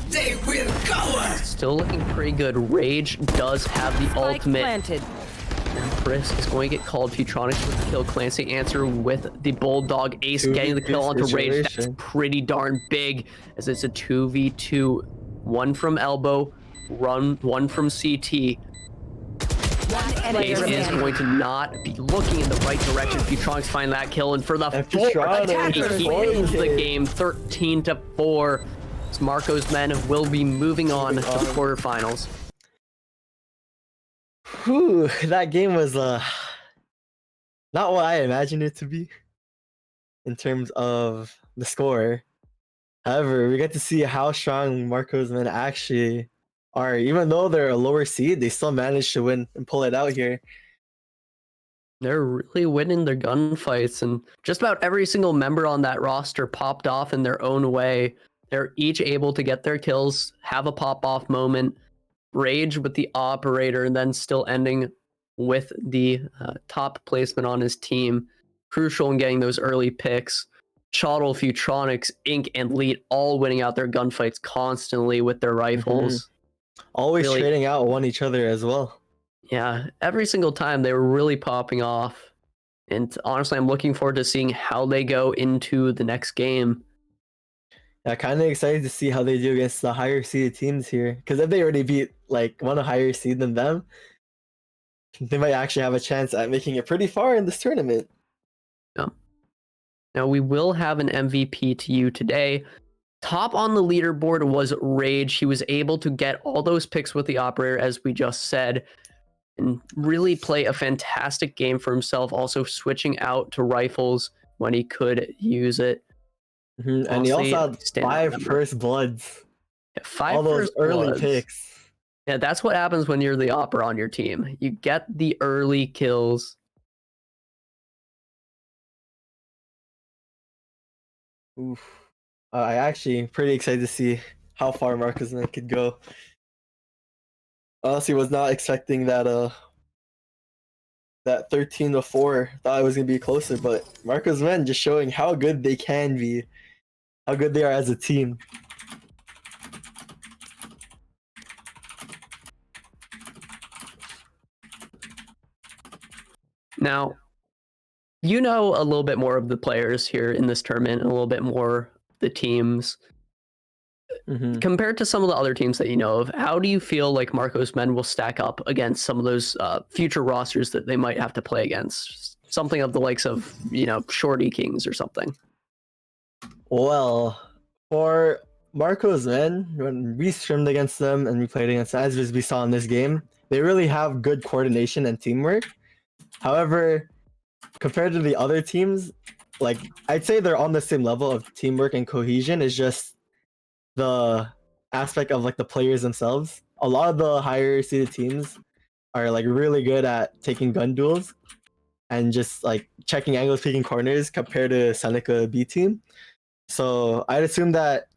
They will go. Still looking pretty good. Rage does have the ultimate. Planted. And Brisk is going to get called. Futronics with the kill. Clancy answer with the Bulldog. Ace getting the kill onto Rage. That's pretty darn big, as it's a 2v2. 1 from elbow, 1 from CT. Ace is going to not be looking in the right direction. Futronics find that kill, and for the 4th attack, he ends the game 13-4. So Marco's men will be moving on to the quarterfinals. Whew, that game was not what I imagined it to be in terms of the score. However, we get to see how strong Marco's men actually are. Even though they're a lower seed, they still managed to win and pull it out here. They're really winning their gunfights, and just about every single member on that roster popped off in their own way. They're each able to get their kills, have a pop-off moment, Rage with the operator, and then still ending with the top placement on his team. Crucial in getting those early picks. Chodl, Futronics, Inc, and Leet all winning out their gunfights constantly with their rifles. Always really trading out on each other as well. Yeah, every single time they were really popping off. And honestly, I'm looking forward to seeing how they go into the next game. Yeah, kind of excited to see how they do against the higher seeded teams here. Because if they already beat like one a higher seed than them, they might actually have a chance at making it pretty far in this tournament. Yeah. Now we will have an MVP to you today. Top on the leaderboard was Rage. He was able to get all those picks with the operator, as we just said, and really play a fantastic game for himself. Also switching out to rifles when he could use it. And he also had 5 first bloods. Yeah, 5 all those early bloods. Picks. Yeah, that's what happens when you're the opera on your team. You get the early kills. Oof. I actually pretty excited to see how far Marcus could go. Honestly, was not expecting that that 13-4. Thought it was gonna be closer, but Marco's men just showing how good they can be, how good they are as a team. Now, you know a little bit more of the players here in this tournament, a little bit more the teams. Mm-hmm. Compared to some of the other teams that you know of, how do you feel like Marco's men will stack up against some of those future rosters that they might have to play against? Something of the likes of, Shorty Kings or something. Well, for Marco's men, when we scrimmed against them and we played against them, as we saw in this game, they really have good coordination and teamwork. However, compared to the other teams, like I'd say they're on the same level of teamwork and cohesion. It's just the aspect of like the players themselves. A lot of the higher seeded teams are like really good at taking gun duels and just like checking angles, picking corners compared to Seneca B team. So I'd assume that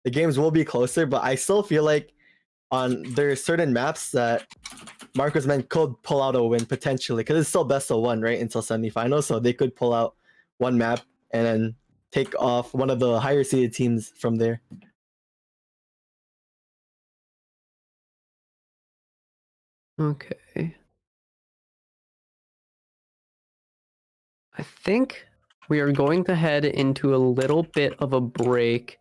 the games will be closer, but I still feel like there's certain maps that Marco's men could pull out a win potentially, because it's still best of one, right, until semifinals. So they could pull out one map and then take off one of the higher seeded teams from there. Okay. I think we are going to head into a little bit of a break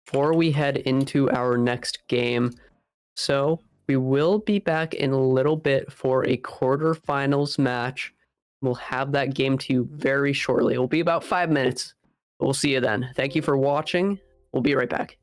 before we head into our next game. So we will be back in a little bit for a quarterfinals match. We'll have that game to you very shortly. It'll be about 5 minutes. We'll see you then. Thank you for watching. We'll be right back.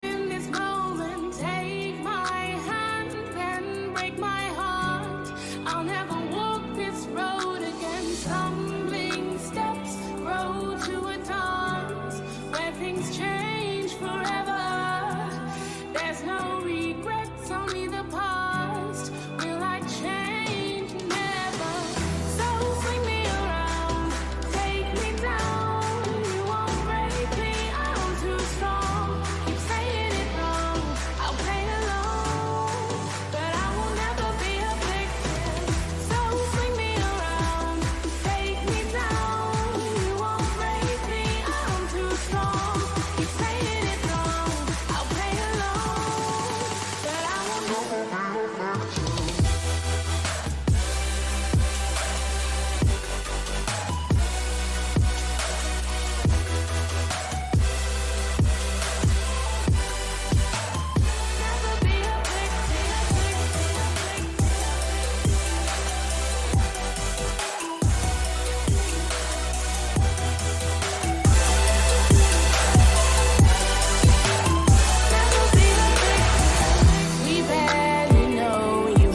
In this moment, take my hand and break my heart. I'll never walk this road again. Stumbling steps grow to a dance where things change forever. There's no regrets, only the past. Will I change? Never. So swing me around, take me down. You won't break me, I'm too strong. Keep saying it wrong, I'll play along, but I will never be a victim. So swing me around, take me down. You won't break me, I'm too strong. Keep saying it wrong, I'll play along, but I will never be a victim. Never be a victim. We barely know you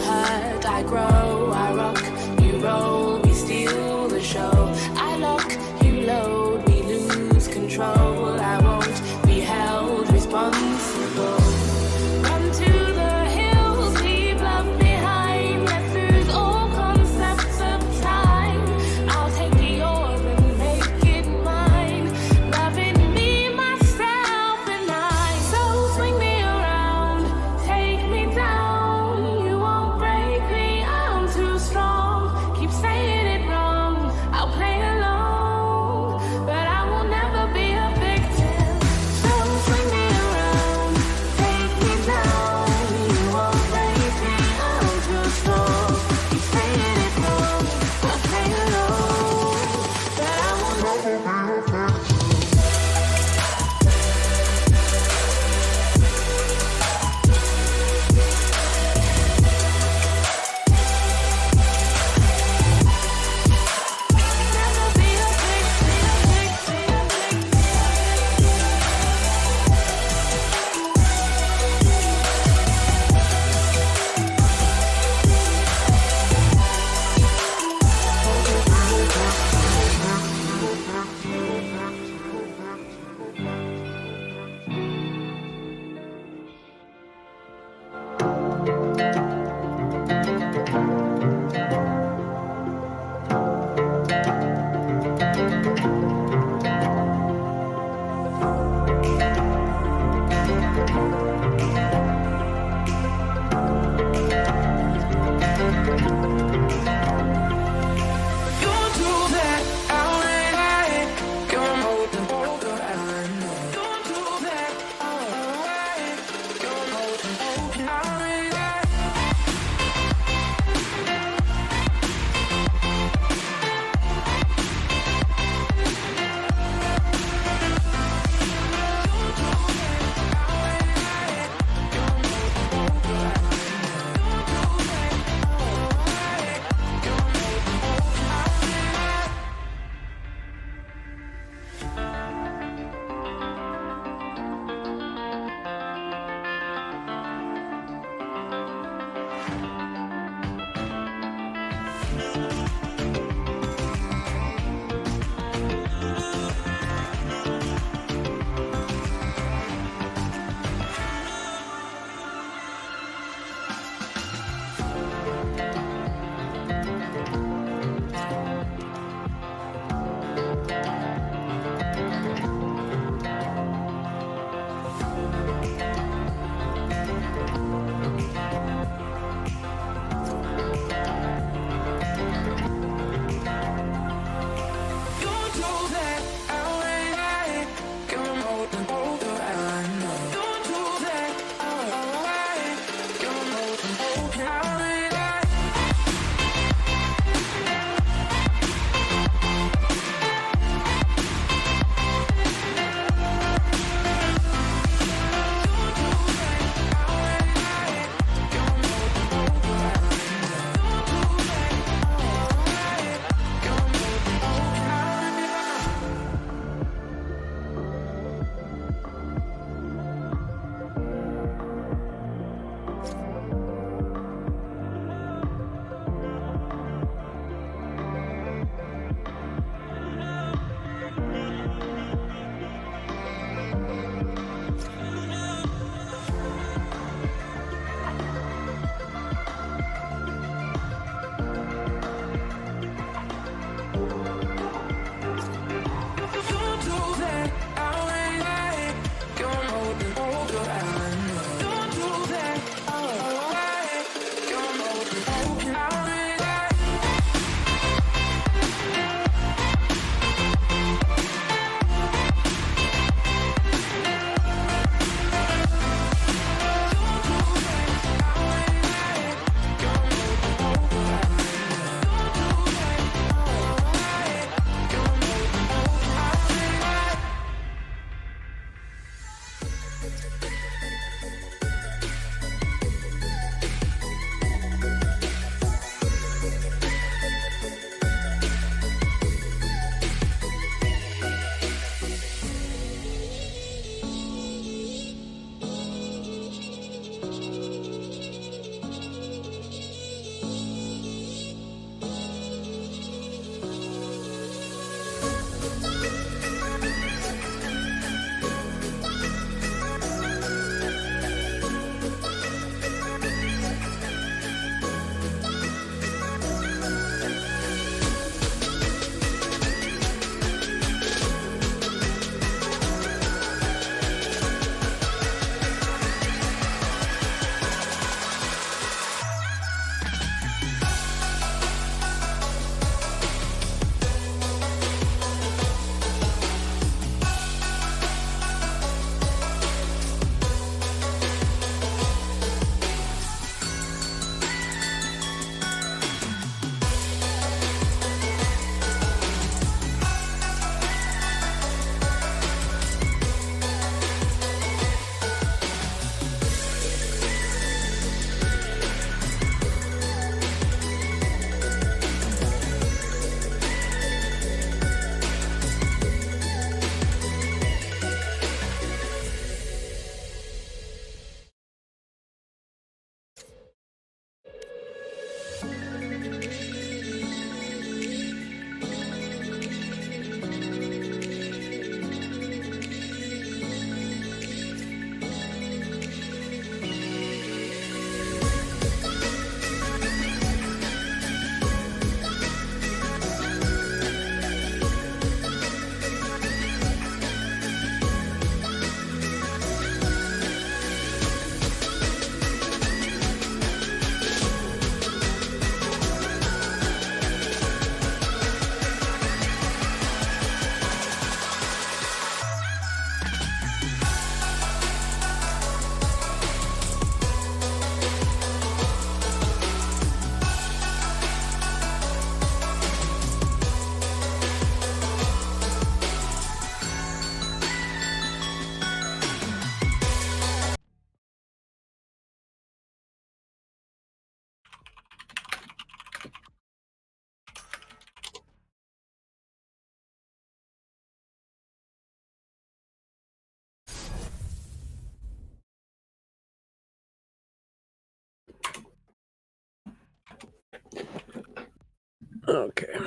Okay.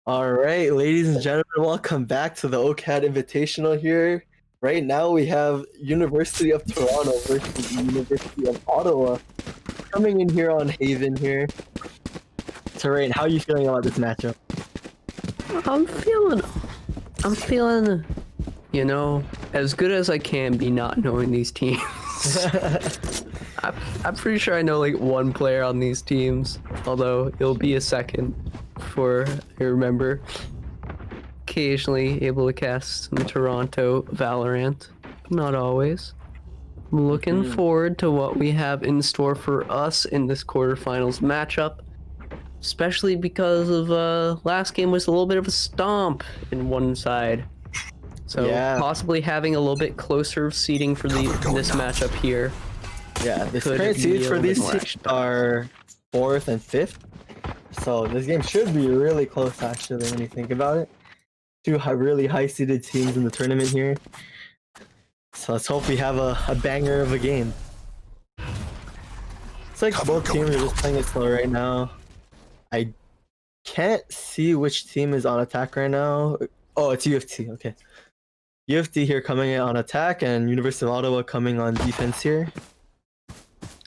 All right, ladies and gentlemen, welcome back to the OCAD Invitational here. Right now we have University of Toronto versus the University of Ottawa coming in here on Haven here. So, Rain, how are you feeling about this matchup? I'm feeling, you know, as good as I can be not knowing these teams. I'm pretty sure I know like one player on these teams, although it'll be a second before I remember. Occasionally able to cast some Toronto Valorant, but not always. I'm looking forward to what we have in store for us in this quarterfinals matchup, especially because of last game was a little bit of a stomp in one side. So Yeah. possibly having a little bit closer seating for this matchup here. Yeah, the Could current be seeds a for little these bit more teams action. are 4th and 5th. So this game should be really close, actually, when you think about it. Two really high-seeded teams in the tournament here. So let's hope we have a banger of a game. It's like both teams are just playing it slow right now. I can't see which team is on attack right now. Oh, it's UFT, okay. UFT here coming in on attack and University of Ottawa coming on defense here.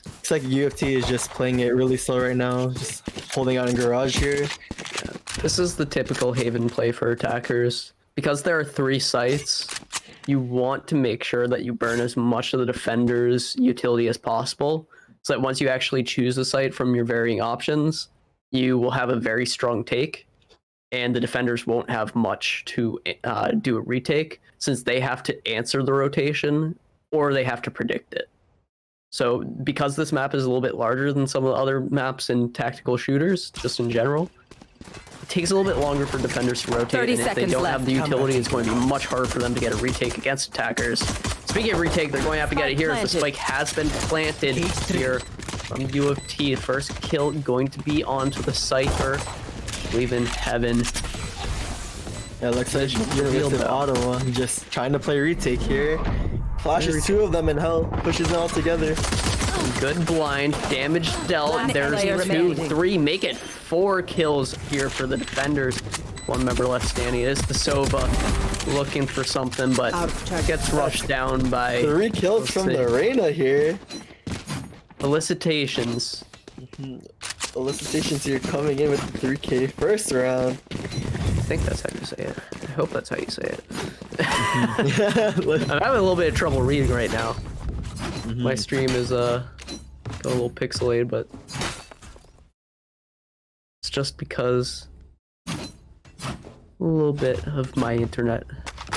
Looks like UFT is just playing it really slow right now, just holding out in garage here. This is the typical Haven play for attackers. Because there are 3 sites, you want to make sure that you burn as much of the defender's utility as possible, so that once you actually choose a site from your varying options, you will have a very strong take, and the defenders won't have much to do a retake, since they have to answer the rotation, or they have to predict it. So because this map is a little bit larger than some of the other maps in tactical shooters, just in general, it takes a little bit longer for defenders to rotate, 30 and if they seconds don't have the left. utility, it's going to be much harder for them to get a retake against attackers. Speaking of retake, they're going to have to get it here as the Spike spike has been planted here from U of T. First kill going to be onto the Cypher. Believe in heaven. Yeah, it looks like University of Ottawa just trying to play retake here. Flashes 2 of them in hell, pushes them all together. Good blind, damage dealt. One There's player 2, remaining. 3, make it 4 kills here for the defenders. 1 member left standing. It is the Sova looking for something, but gets rushed down by 3 kills from the Reyna here. Felicitations. Felicitations here coming in with the 3K first round. I think that's how you say it. I hope that's how you say it. Yeah, I'm having a little bit of trouble reading right now. My stream is got a little pixelated, but it's just because a little bit of my internet.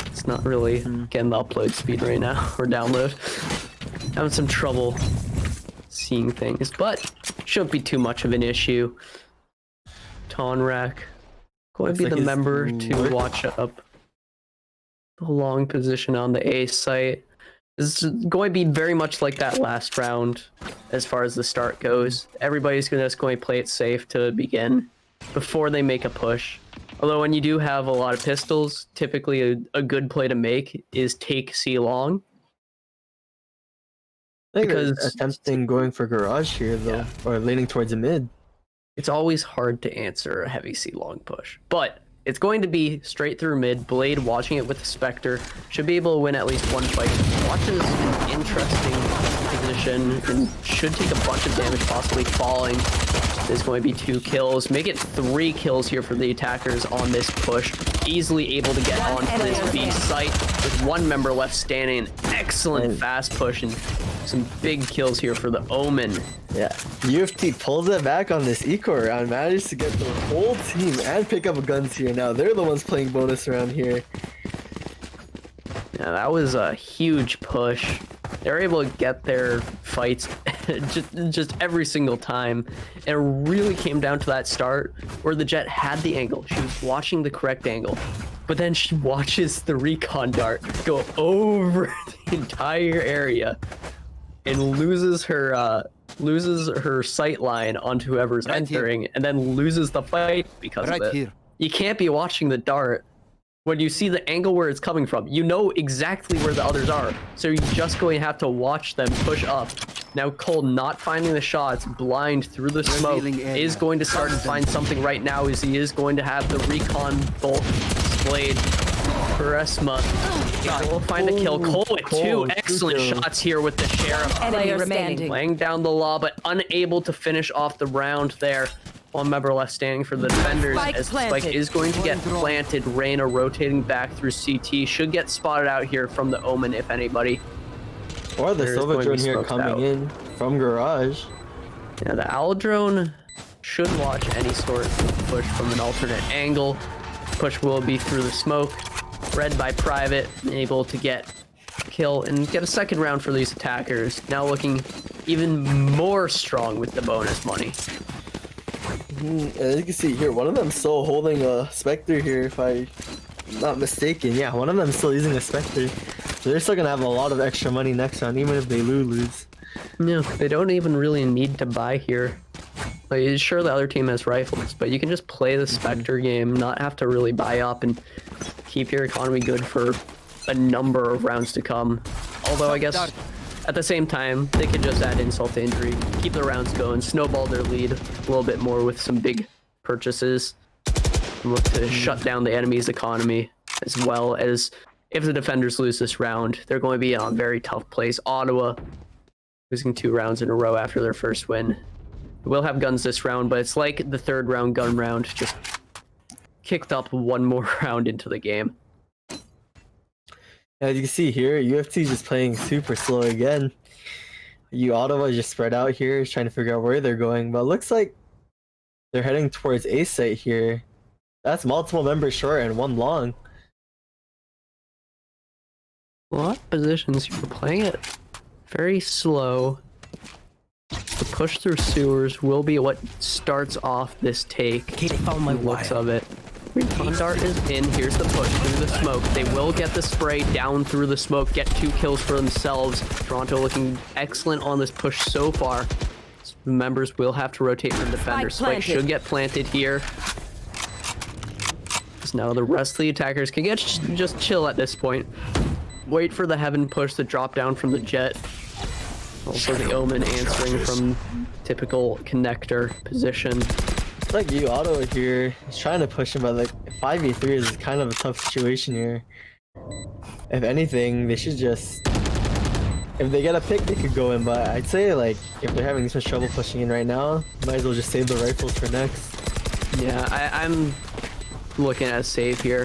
It's not really getting the upload speed right now, or download. Having some trouble seeing things, but shouldn't be too much of an issue. Tonrak going to be Looks the like member he's to work- watch up the long position on the A site. This is going to be very much like that last round as far as the start goes. Everybody's just going to play it safe to begin before they make a push. Although when you do have a lot of pistols, typically a good play to make is take C long. I think Because- they're attempting going for garage here though, or leaning towards a mid. It's always hard to answer a heavy C long push, but it's going to be straight through mid. Blade watching it with the Spectre should be able to win at least 1 fight. Watches an interesting position and should take a bunch of damage, possibly falling. There's going to be 2 kills. Make it 3 kills here for the attackers on this push. Easily able to get onto this B site with 1 member left standing. Excellent fast push and some big kills here for the Omen. Yeah, UFT pulls it back on this eco round, manages to get the whole team and pick up guns here. Now they're the ones playing bonus round here. Yeah, that was a huge push. They were able to get their fights just every single time. And it really came down to that start where the Jet had the angle. She was watching the correct angle. But then she watches the recon dart go over the entire area and loses her sight line onto whoever's entering, and then loses the fight because of it. You can't be watching the dart when you see the angle where it's coming from. You know exactly where the others are, so you're just going to have to watch them push up Now Cole not finding the shots, blind through the smoke, is going to start to find something right now as he is going to have the recon bolt displayed. Charisma will find a kill. Cole with two excellent shots here with the Sheriff. Enemy remaining. Laying down the law, but unable to finish off the round there. One member left standing for the defenders as the spike is going to get planted. Reyna rotating back through CT. Should get spotted out here from the Omen, if anybody. Or the Silver Drone here coming in from Garage. Yeah, the Owl Drone should watch any sort of push from an alternate angle. Push will be through the smoke. Read by Private, able to get kill and get a second round for these attackers. Now looking even more strong with the bonus money. As you can see here, one of them still holding a Spectre here, if I'm not mistaken. Yeah, one of them still using a Spectre. So they're still gonna have a lot of extra money next round, even if they lose. Yeah, they don't even really need to buy here. Like, sure, the other team has rifles, but you can just play the Spectre game, not have to really buy up, and keep your economy good for a number of rounds to come. Although I guess at the same time, they could just add insult to injury, keep the rounds going, snowball their lead a little bit more with some big purchases, and look to shut down the enemy's economy, as well as if the defenders lose this round, they're going to be in a very tough place. Ottawa losing 2 rounds in a row after their first win. We'll have guns this round, but it's like the third round gun round, just kicked up one more round into the game. As you can see here, UFC just playing super slow again. Ottawa just spread out here, trying to figure out where they're going, but it looks like they're heading towards A site here. That's multiple members short and 1 long. A lot of positions you're playing it very slow. The push through sewers will be what starts off this take. Kate found my Looks wire. of it. Recon dart is in. Here's the push through the smoke. They will get the spray down through the smoke, get 2 kills for themselves. Toronto looking excellent on this push so far. Members will have to rotate from defenders. Spike should get planted here. So now the rest of the attackers can get just chill at this point. Wait for the heaven push to drop down from the jet. Also the Omen answering from typical connector position. It's like Ottawa here is trying to push him, but like 5v3 is kind of a tough situation here. If anything, they should just... If they get a pick, they could go in, but I'd say like if they're having this much trouble pushing in right now, might as well just save the rifles for next. Yeah, I'm looking at a save here.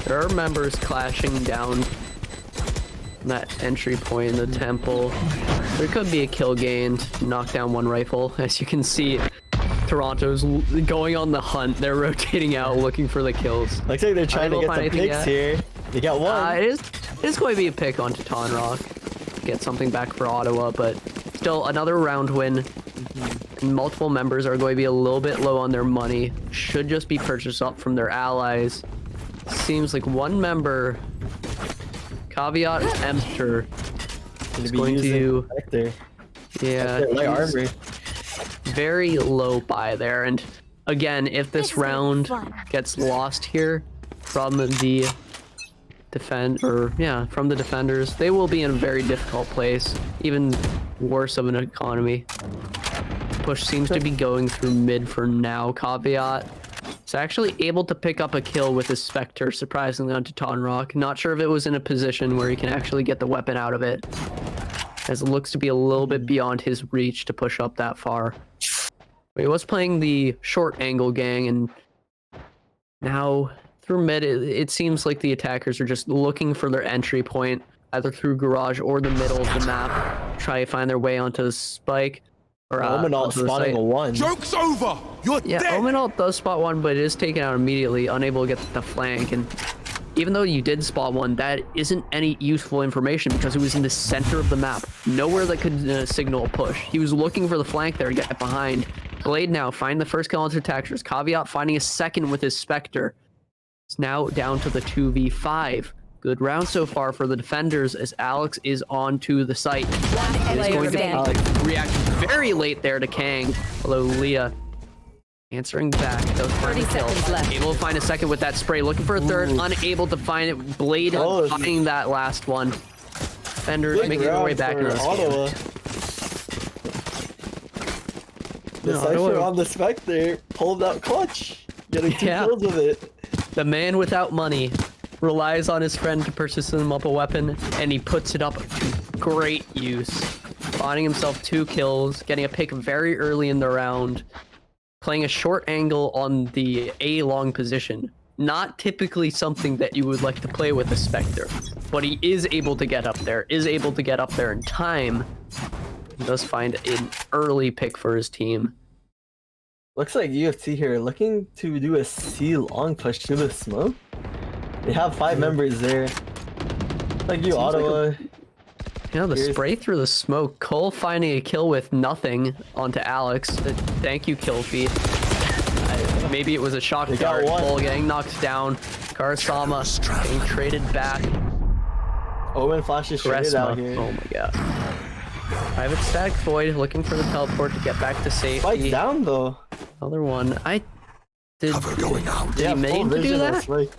There are members clashing down that entry point in the temple. There could be a kill gained, knock down 1 rifle. As you can see, Toronto's going on the hunt. They're rotating out, looking for the kills. Looks like they're trying to get the picks here. They got 1. It is going to be a pick on Teton Rock. Get something back for Ottawa, but still another round win. Multiple members are going to be a little bit low on their money. Should just be purchased up from their allies. Seems like 1 member, Caveat Emptor, is going to... Yeah, light armor. Very low buy there. And again, if this round gets lost here from the from the defenders, they will be in a very difficult place, even worse of an economy. Push seems to be going through mid for now. Caveat is actually able to pick up a kill with his Spectre, surprisingly, on Teton Rock. Not sure if it was in a position where he can actually get the weapon out of it, as it looks to be a little bit beyond his reach to push up that far. But he was playing the short angle gang, and now through mid, it seems like the attackers are just looking for their entry point, either through garage or the middle of the map, try to find their way onto the spike. Or Omenalt spotting a 1. Joke's over! You're yeah, dead! Omenalt does spot 1, but it is taken out immediately, unable to get the flank. And even though you did spot 1, that isn't any useful information because it was in the center of the map. Nowhere that could signal a push. He was looking for the flank there to get behind. Blade now find the first kill onto attackers. Caveat finding a second with his Spectre. It's now down to the 2v5. Good round so far for the defenders as Alex is on to the site. He is going to react very late there to Kang. Although Leah answering back. Does find a kill. Able to find a second with that spray. Looking for a third. Unable to find it. Blade finding that last one. Defenders making their way back into this game. The No, Cypher on the Spectre pulled out clutch, getting 2 Yeah. kills with it. The man without money relies on his friend to purchase him up a weapon, and he puts it up to great use. Finding himself 2 kills, getting a pick very early in the round, playing a short angle on the A long position. Not typically something that you would like to play with a Spectre, but he is able to get up there, in time. He does find an early pick for his team. Looks like UFC here looking to do a C long push to the smoke. They have 5 members there. Like you, Seems like Ottawa. Yeah, the Here's- spray through the smoke. Cole finding a kill with nothing onto Alex. Thank you, kill feed. Maybe it was a shock They got dart. one. Cole getting knocked down. Karasama getting traded back. Owen flashes straight out here. Oh my god. Private Static Void looking for the teleport to get back to Spike safety. down though. Another one. Did Yeah, he mean full to do vision of that? Spike.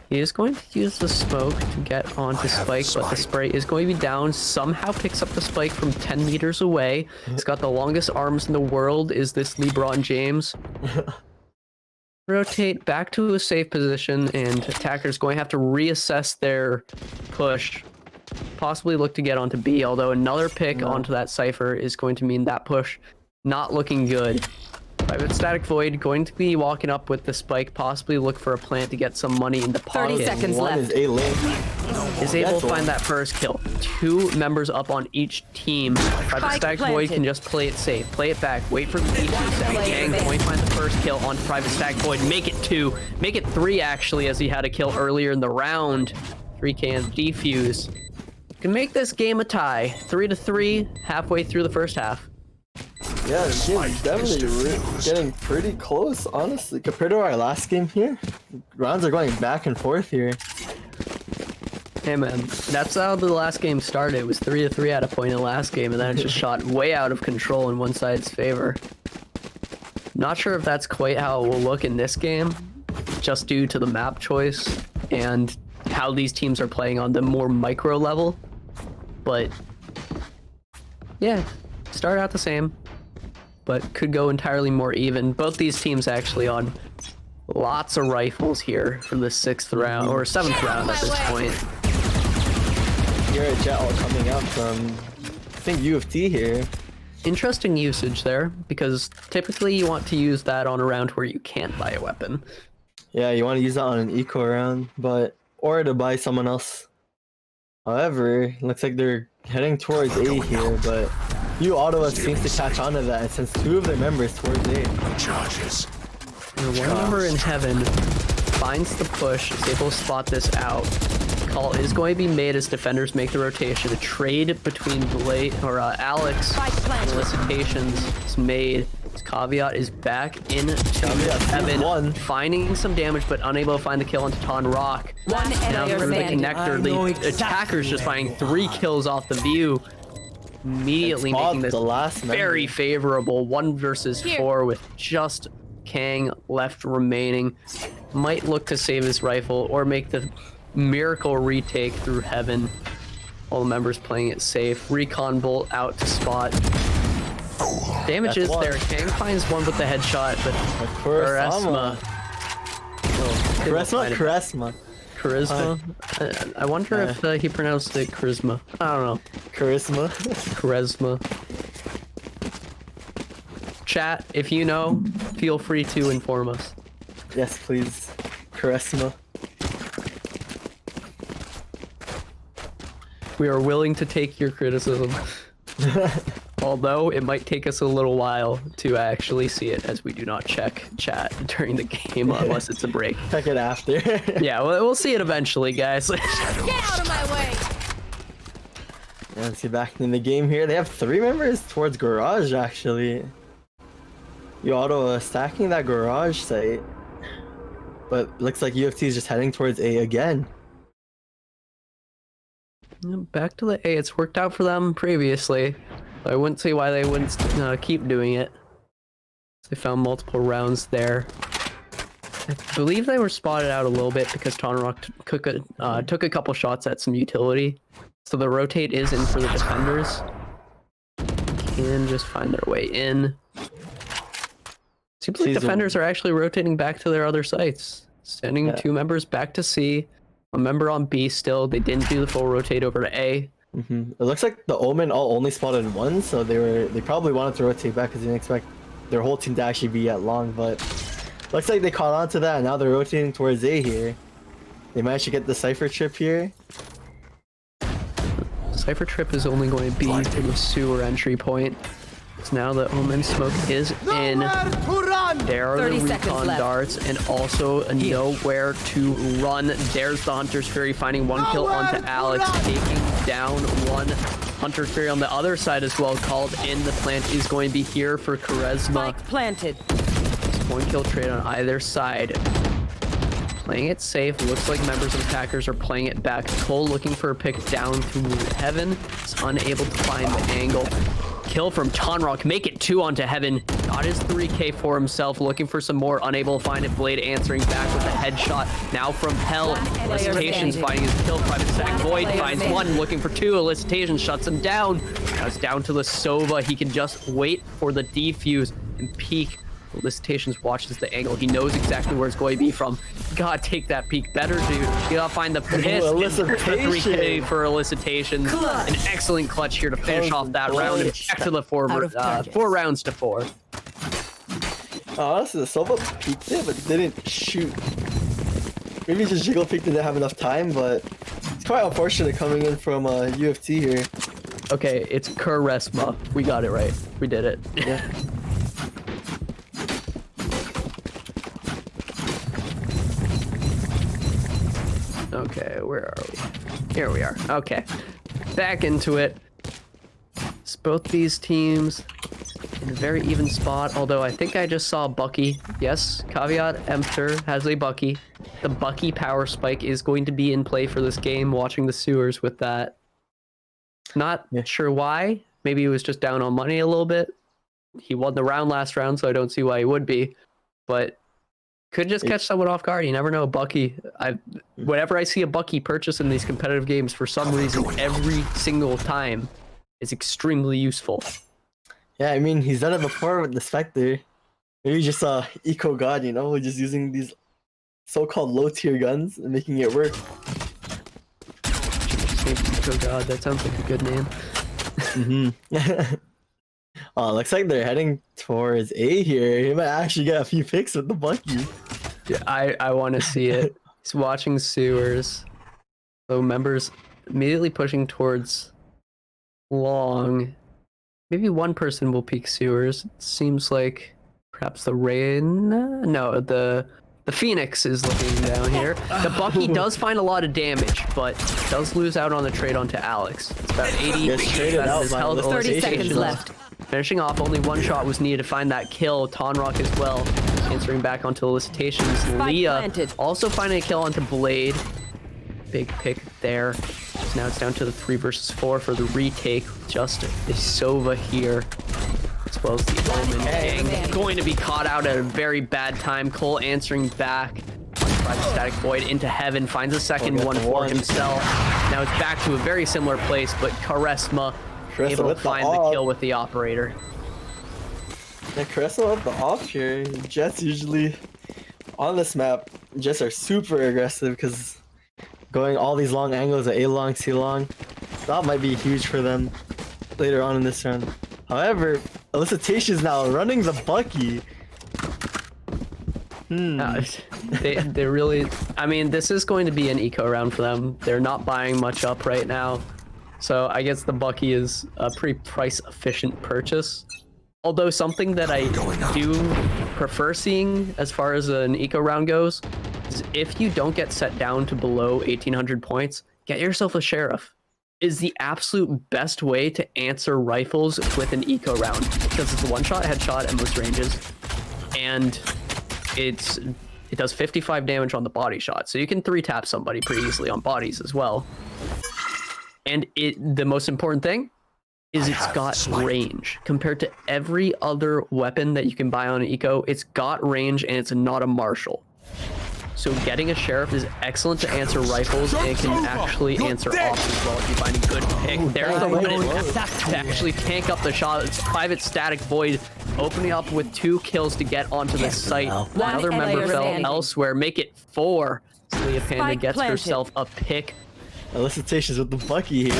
He is going to use the smoke to get onto Spike, but the spray is going to be down. Somehow picks up the Spike from 10 meters away. He's got the longest arms in the world. Is this LeBron James? Rotate back to a safe position, and attackers going to have to reassess their push. Possibly look to get onto B, although another pick onto that Cypher is going to mean that push not looking good. Private Static Void going to be walking up with the Spike, possibly look for a plant to get some money in the 30 pocket. seconds One left. is A lane. Is able That's to find one. that first kill. 2 members up on each team. Private Spike Static Void planted. can just play it safe, play it back, wait for the defuse. Gang going to find the first kill on Private Static Void. Make it 2, make it 3 actually, as he had a kill earlier in the round. 3K and defuse. Can make this game a tie. 3-3, halfway through the first half. Yeah, this game's definitely getting pretty close, honestly, compared to our last game here. Rounds are going back and forth here. Hey man, that's how the last game started. It was 3-3 at a point in the last game, and then it just shot way out of control in one side's favor. Not sure if that's quite how it will look in this game, just due to the map choice and how these teams are playing on the more micro level. But yeah, start out the same, but could go entirely more even. Both these teams actually on lots of rifles here for the 6th round or 7th round at this point. Here at Jet all coming up from, I think, UFT here. Interesting usage there, because typically you want to use that on a round where you can't buy a weapon. Yeah, you want to use that on an eco round, but or to buy someone else. However, looks like they're heading towards A here, but Ottawa seems to catch on to that, and since 2 of their members towards A. And one member in heaven finds the push, is able to spot this out. Call is going to be made as defenders make the rotation. A trade between Blade or Alex Spike planted. solicitations is made. His Caveat is back into Caveat heaven, one. finding some damage, but unable to find the kill on Ton Rock. One Now enemy through the remaining. connector, the attackers just finding 3 kills off the view, immediately Spot making this the last member. very favorable. 1 versus 4 with just Kang left remaining. Might look to save his rifle or make the miracle retake through heaven. All the members playing it safe. Recon bolt out to spot. Damage is That's one. there. Kang finds one with the headshot, but Charisma. Charisma. Charisma. Charisma? I wonder if he pronounced it charisma. I don't know. Charisma. Charisma. Chat, if you know, feel free to inform us. Yes, please. Charisma. We are willing to take your criticism. Although it might take us a little while to actually see it, as we do not check chat during the game unless it's a break. Check it after. Yeah, we'll see it eventually, guys. Get out of my way! Yeah, let's get back in the game here. They have 3 members towards garage, actually. Ottawa stacking that garage site. But looks like UFT is just heading towards A again. Back to the A. It's worked out for them previously. I wouldn't see why they wouldn't keep doing it. They found multiple rounds there. I believe they were spotted out a little bit because Tonrock took a couple shots at some utility. So the rotate is in for the defenders. Can just find their way in. Seems like defenders are actually rotating back to their other sites. Sending 2 members back to C. A member on B still. They didn't do the full rotate over to A. It looks like the Omen all only spotted 1, so they probably wanted to rotate back because they didn't expect their whole team to actually be at long, but looks like they caught on to that and now they're rotating towards A here. They managed to get the Cypher trip here. Cypher trip is only going to be for the sewer entry point. So now the Omen smoke is in. There are the recon darts and also nowhere to run. There's the Hunter's Fury finding 1 kill onto Alex, taking down 1 Hunter Fury on the other side as well. Called in. The plant is going to be here for Charisma. Spike planted. 1 kill trade on either side. Playing it safe. Looks like members of attackers are playing it back. Cole looking for a pick down to Heaven. Is unable to find the angle. Kill from Tonrock. Make it 2 onto Heaven. Got his 3k for himself. Looking for some more. Unable to find it. Blade answering back with a headshot. Now from Hell. Elicitations finding his kill. Private Stack. Void finds 1. Looking for 2. Elicitation shuts him down. Now it's down to the Sova. He can just wait for the defuse and peek. Elicitations watches the angle. He knows exactly where it's going to be from. You gotta take that peek better, dude. You gotta find the piss. For 3k for Elicitations. An excellent clutch here to finish off that round and back to the 4 rounds to 4. Honestly, the Sova peeked it, but didn't shoot. Maybe just Jiggle peeked and didn't have enough time, but it's quite unfortunate coming in from UFT here. Okay, it's Charisma. We got it right. We did it. Yeah. Okay, where are we? Here we are. Okay, back into it. It's both these teams in a very even spot, although I think I just saw Bucky. Yes, caveat emptor has a Bucky. The Bucky power spike is going to be in play for this game, watching the sewers with that. Not sure why. Maybe he was just down on money a little bit. He won the round last round, so I don't see why he would be. But could just catch someone off guard. You never know. Bucky. Whenever I see a Bucky purchase in these competitive games, for some reason, every single time, is extremely useful. Yeah, I mean, he's done it before with the Spectre. Maybe just Eco God, you know, just using these so-called low-tier guns and making it work. Eco God, that sounds like a good name. Oh, looks like they're heading towards A here. He might actually get a few picks with the Bucky. Yeah, I want to see it. He's watching sewers. So members immediately pushing towards long. Maybe 1 person will peek sewers. It seems like perhaps the Rain. No, the Phoenix is looking down here. The Bucky does find a lot of damage, but does lose out on the trade onto Alex. It's about 80. His health. 30 seconds left. Finishing off, only 1 shot was needed to find that kill. Tonrock as well, answering back onto Elicitations. Leah also finding a kill onto Blade. Big pick there. So now it's down to the 3 versus 4 for the retake. Just a Sova here, as well as the Omen gang. Going to be caught out at a very bad time. Cole answering back. Private Static Void into Heaven. Finds a second one for himself. Now it's back to a very similar place, but Charisma able to find the kill with the operator. Yeah, Charisma with the off here. Jets usually on this map, Jets are super aggressive because going all these long angles at A long, C long, that might be huge for them later on in this round. However, Elicitation's now running the Bucky. They really, I mean, this is going to be an eco round for them. They're not buying much up right now. So I guess the Bucky is a pretty price efficient purchase. Although something that I do prefer seeing as far as an eco round goes is if you don't get set down to below 1800 points, get yourself a Sheriff. Is the absolute best way to answer rifles with an eco round, because it's a one-shot headshot at most ranges, and it does 55 damage on the body shot, so you can 3-tap somebody pretty easily on bodies as well. And the most important thing is it's got range. Compared to every other weapon that you can buy on an eco, it's got range and it's not a martial. So getting a sheriff is excellent to answer rifles, and it can actually answer ops as well if you find a good pick. There's the one to actually tank up the shot. It's private static void, opening up with 2 kills to get onto the site. Another member fell elsewhere. Make it 4. Leah Panda gets herself a pick. Elicitations with the Bucky here.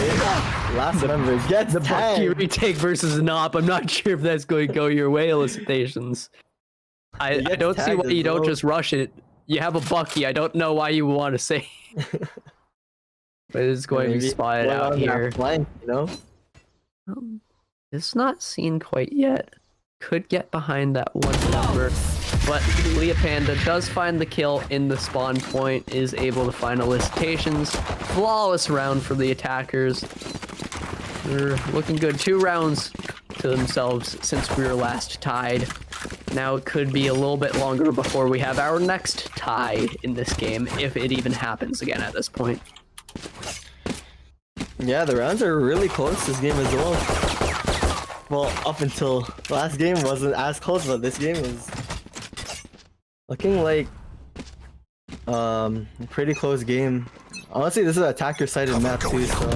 Last member gets The Bucky tagged. retake versus an op. I'm not sure if that's going to go your way, Elicitations. I don't see why you don't just rush it. You have a Bucky. I don't know why you want to say. But it's going to be spotted out here. Flank, you know? It's not seen quite yet. Could get behind that one number. But Leah Panda does find the kill in the spawn point, is able to find Elicitations. Flawless round for the attackers. They're looking good. 2 rounds to themselves since we were last tied. Now it could be a little bit longer before we have our next tie in this game, if it even happens again at this point. Yeah, the rounds are really close this game as well. Well, up until last game wasn't as close, but this game is looking like a pretty close game. Honestly, this is an attacker-sided map too, so...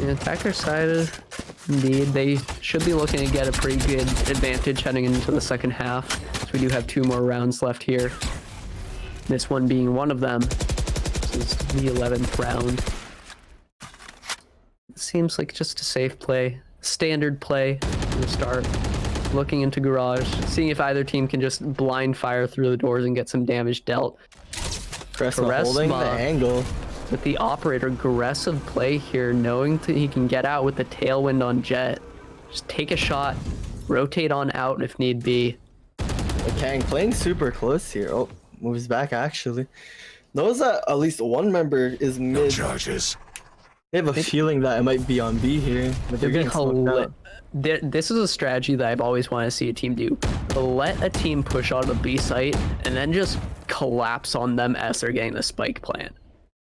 Yeah, attacker-sided, indeed. They should be looking to get a pretty good advantage heading into the second half. So we do have 2 more rounds left here. This one being one of them. This is the 11th round. It seems like just a safe play. Standard play from the start. Looking into garage, seeing if either team can just blind fire through the doors and get some damage dealt. Charisma holding the angle. With the operator, aggressive play here, knowing that he can get out with the tailwind on Jet. Just take a shot, rotate on out if need be. Kang playing super close here. Oh, moves back actually. Knows that at least one member is mid. Charges. They have a feeling that it might be on B here, but they're getting smoked out. This is a strategy that I've always wanted to see a team do. Let a team push on the B site and then just collapse on them as they're getting the spike plant.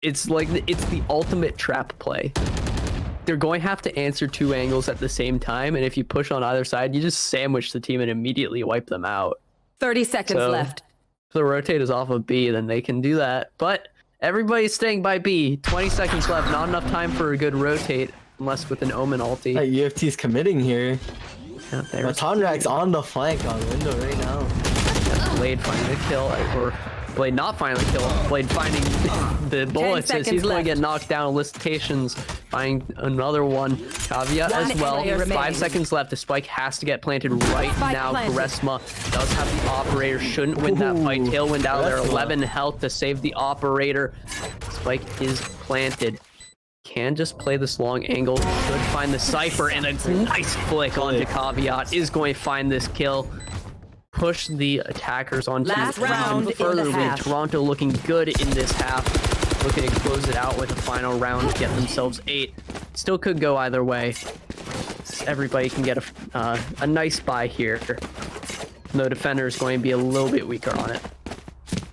It's like it's the ultimate trap play. They're going to have to answer 2 angles at the same time, and if you push on either side, you just sandwich the team and immediately wipe them out. 30 seconds left. If the rotate is off of B, then they can do that. But everybody's staying by B. 20 seconds left. Not enough time for a good rotate, unless with an Omen ulti. Like, UFT's committing here. Yeah, there's Tonrak's on the flank on window right now. Blade finding the kill, or Blade not finding the kill. Blade finding the bullets as he's going to get knocked down. Elicitations finding another one. Caveat as well. 5 seconds left. The spike has to get planted right now. Charisma does have the operator. Shouldn't win that fight. Tailwind out there. 11 health to save the operator. Spike is planted. Can just play this long angle. Should find the Cypher, and a nice flick onto Caveat. Is going to find this kill. Push the attackers onto Last round further in the lead. half. Toronto looking good in this half. Looking to close it out with a final round to get themselves 8. Still could go either way. Everybody can get a nice buy here. No defender is going to be a little bit weaker on it.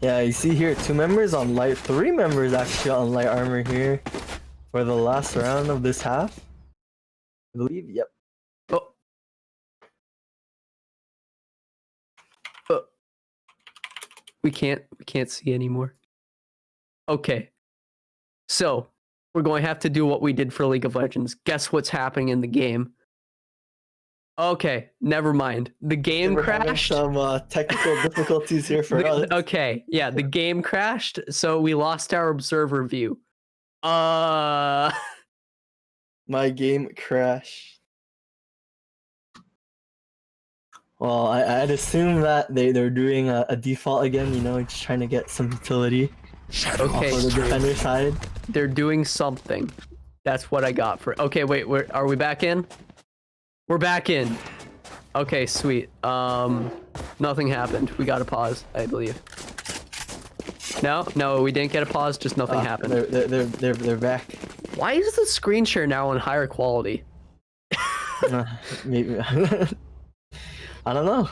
Yeah, you see here 2 members on light, 3 members actually on light armor here for the last round of this half. I believe, yep. We can't see anymore. Okay. So, we're going to have to do what we did for League of Legends. Guess what's happening in the game? Okay, never mind. The game We're having crashed. some technical difficulties here for us. Okay, yeah, the game crashed, so we lost our observer view. My game crashed. Well, I'd assume that they're doing a default again, you know, just trying to get some utility Okay, off of the defender side. they're doing something. That's what I got for. Okay, wait, are we back in? We're back in. Okay, sweet. Nothing happened. We got a pause, I believe. No, we didn't get a pause. Just nothing happened. They're back. Why is the screen share now on higher quality? Maybe I don't know.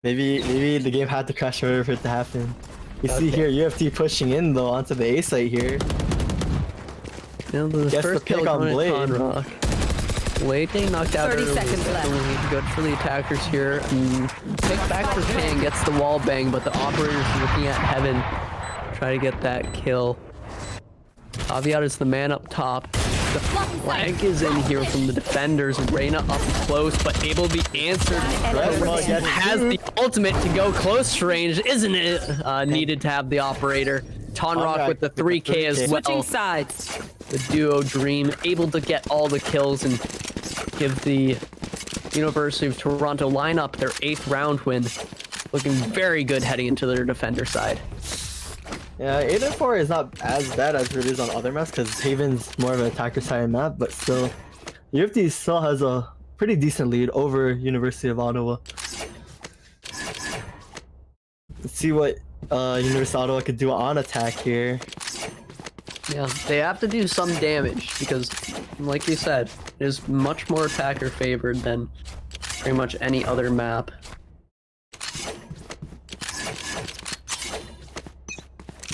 Maybe the game had to crash in order for it to happen. You see here UFT pushing in though onto the A site here. You know, the Guess first the pick kill on going to Blade. Conrock. Blade getting knocked out 30 early, seconds left. definitely good for the attackers here. Pick back for Kang, gets the wall bang, but the operator's looking at Heaven. Try to get that kill. Caveat is the man up top. The flank is in here from the defenders. Reyna up close, but able to be answered. Has the ultimate to go close range, isn't it? Needed to have the operator. Tonrock with the 3K as well. Switching sides. The duo Dream able to get all the kills and give the University of Toronto lineup their 8th round win. Looking very good heading into their defender side. Yeah, 8-4 is not as bad as it is on other maps because Haven's more of an attacker side map, but still, UFT still has a pretty decent lead over University of Ottawa. Let's see what University of Ottawa could do on attack here. Yeah, they have to do some damage because, like you said, it is much more attacker favored than pretty much any other map.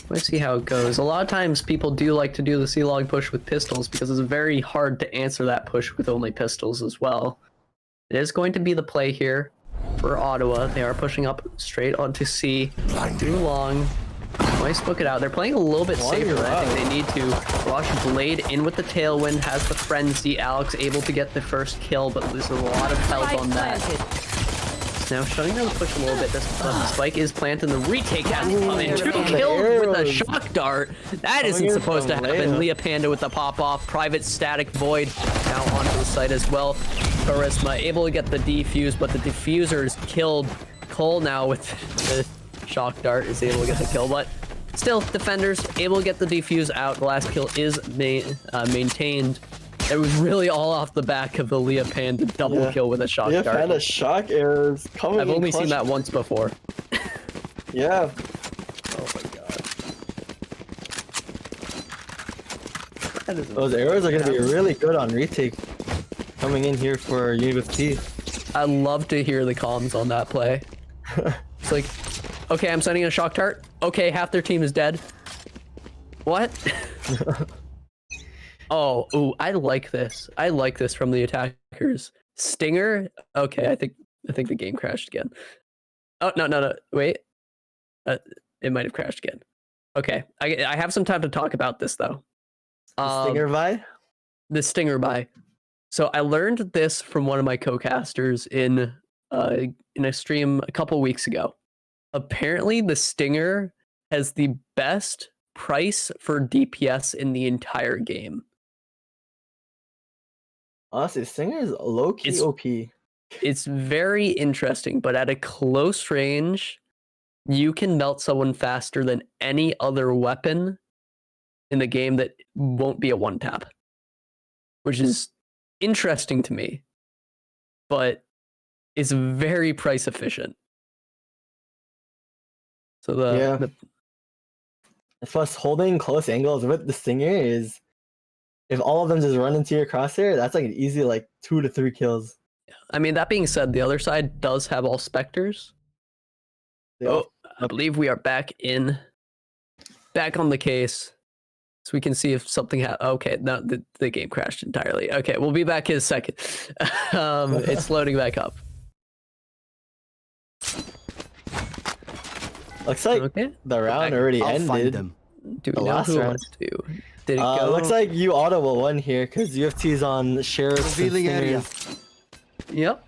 Let's see how it goes. A lot of times people do like to do the C-Log push with pistols because it's very hard to answer that push with only pistols as well. It is going to be the play here for Ottawa. They are pushing up straight onto C. Too long. Nice book it out. They're playing a little bit safer than I think they need to. Watch Blade in with the Tailwind, has the Frenzy. Alex able to get the first kill, but there's a lot of health on that. Now shutting down the push a little bit. This spike is planted. The retake has come in. 2 kills with a shock dart. That isn't supposed to happen. Leah Panda with the pop off. Private static void now onto the site as well. Charisma able to get the defuse, but the diffuser is killed. Cole now with the shock dart is able to get the kill, but still defenders able to get the defuse out. The last kill is maintained. It was really all off the back of the Leah Panda double kill with a shock dart. Leah Panda shock arrows coming. I've only seen that once before. Yeah. Oh my god. Those arrows are going to be really good on retake. Coming in here for UFT. I love to hear the comms on that play. It's like, okay, I'm sending a shock dart. Okay, half their team is dead. What? Oh, ooh, I like this. I like this from the attackers. Stinger. Okay, I think the game crashed again. Oh no, wait. It might have crashed again. Okay, I have some time to talk about this though. Stinger buy? The Stinger buy. So I learned this from one of my co-casters in a stream a couple weeks ago. Apparently, the Stinger has the best price for DPS in the entire game. Honestly, Stinger is low-key OP. It's very interesting, but at a close range, you can melt someone faster than any other weapon in the game that won't be a one-tap, which is interesting to me, but it's very price efficient. So Plus, holding close angles with the Stinger is, if all of them just run into your crosshair, that's like an easy 2 to 3 kills. I mean, that being said, the other side does have all Spectres. I believe we are back on the case. So we can see if something okay, no, the game crashed entirely. Okay, we'll be back in a second. It's loading back up. Looks like the round already ended. Do we know who wants to? Did it go? Looks like Ottawa won here because UFT's on Sheriff's. Yep.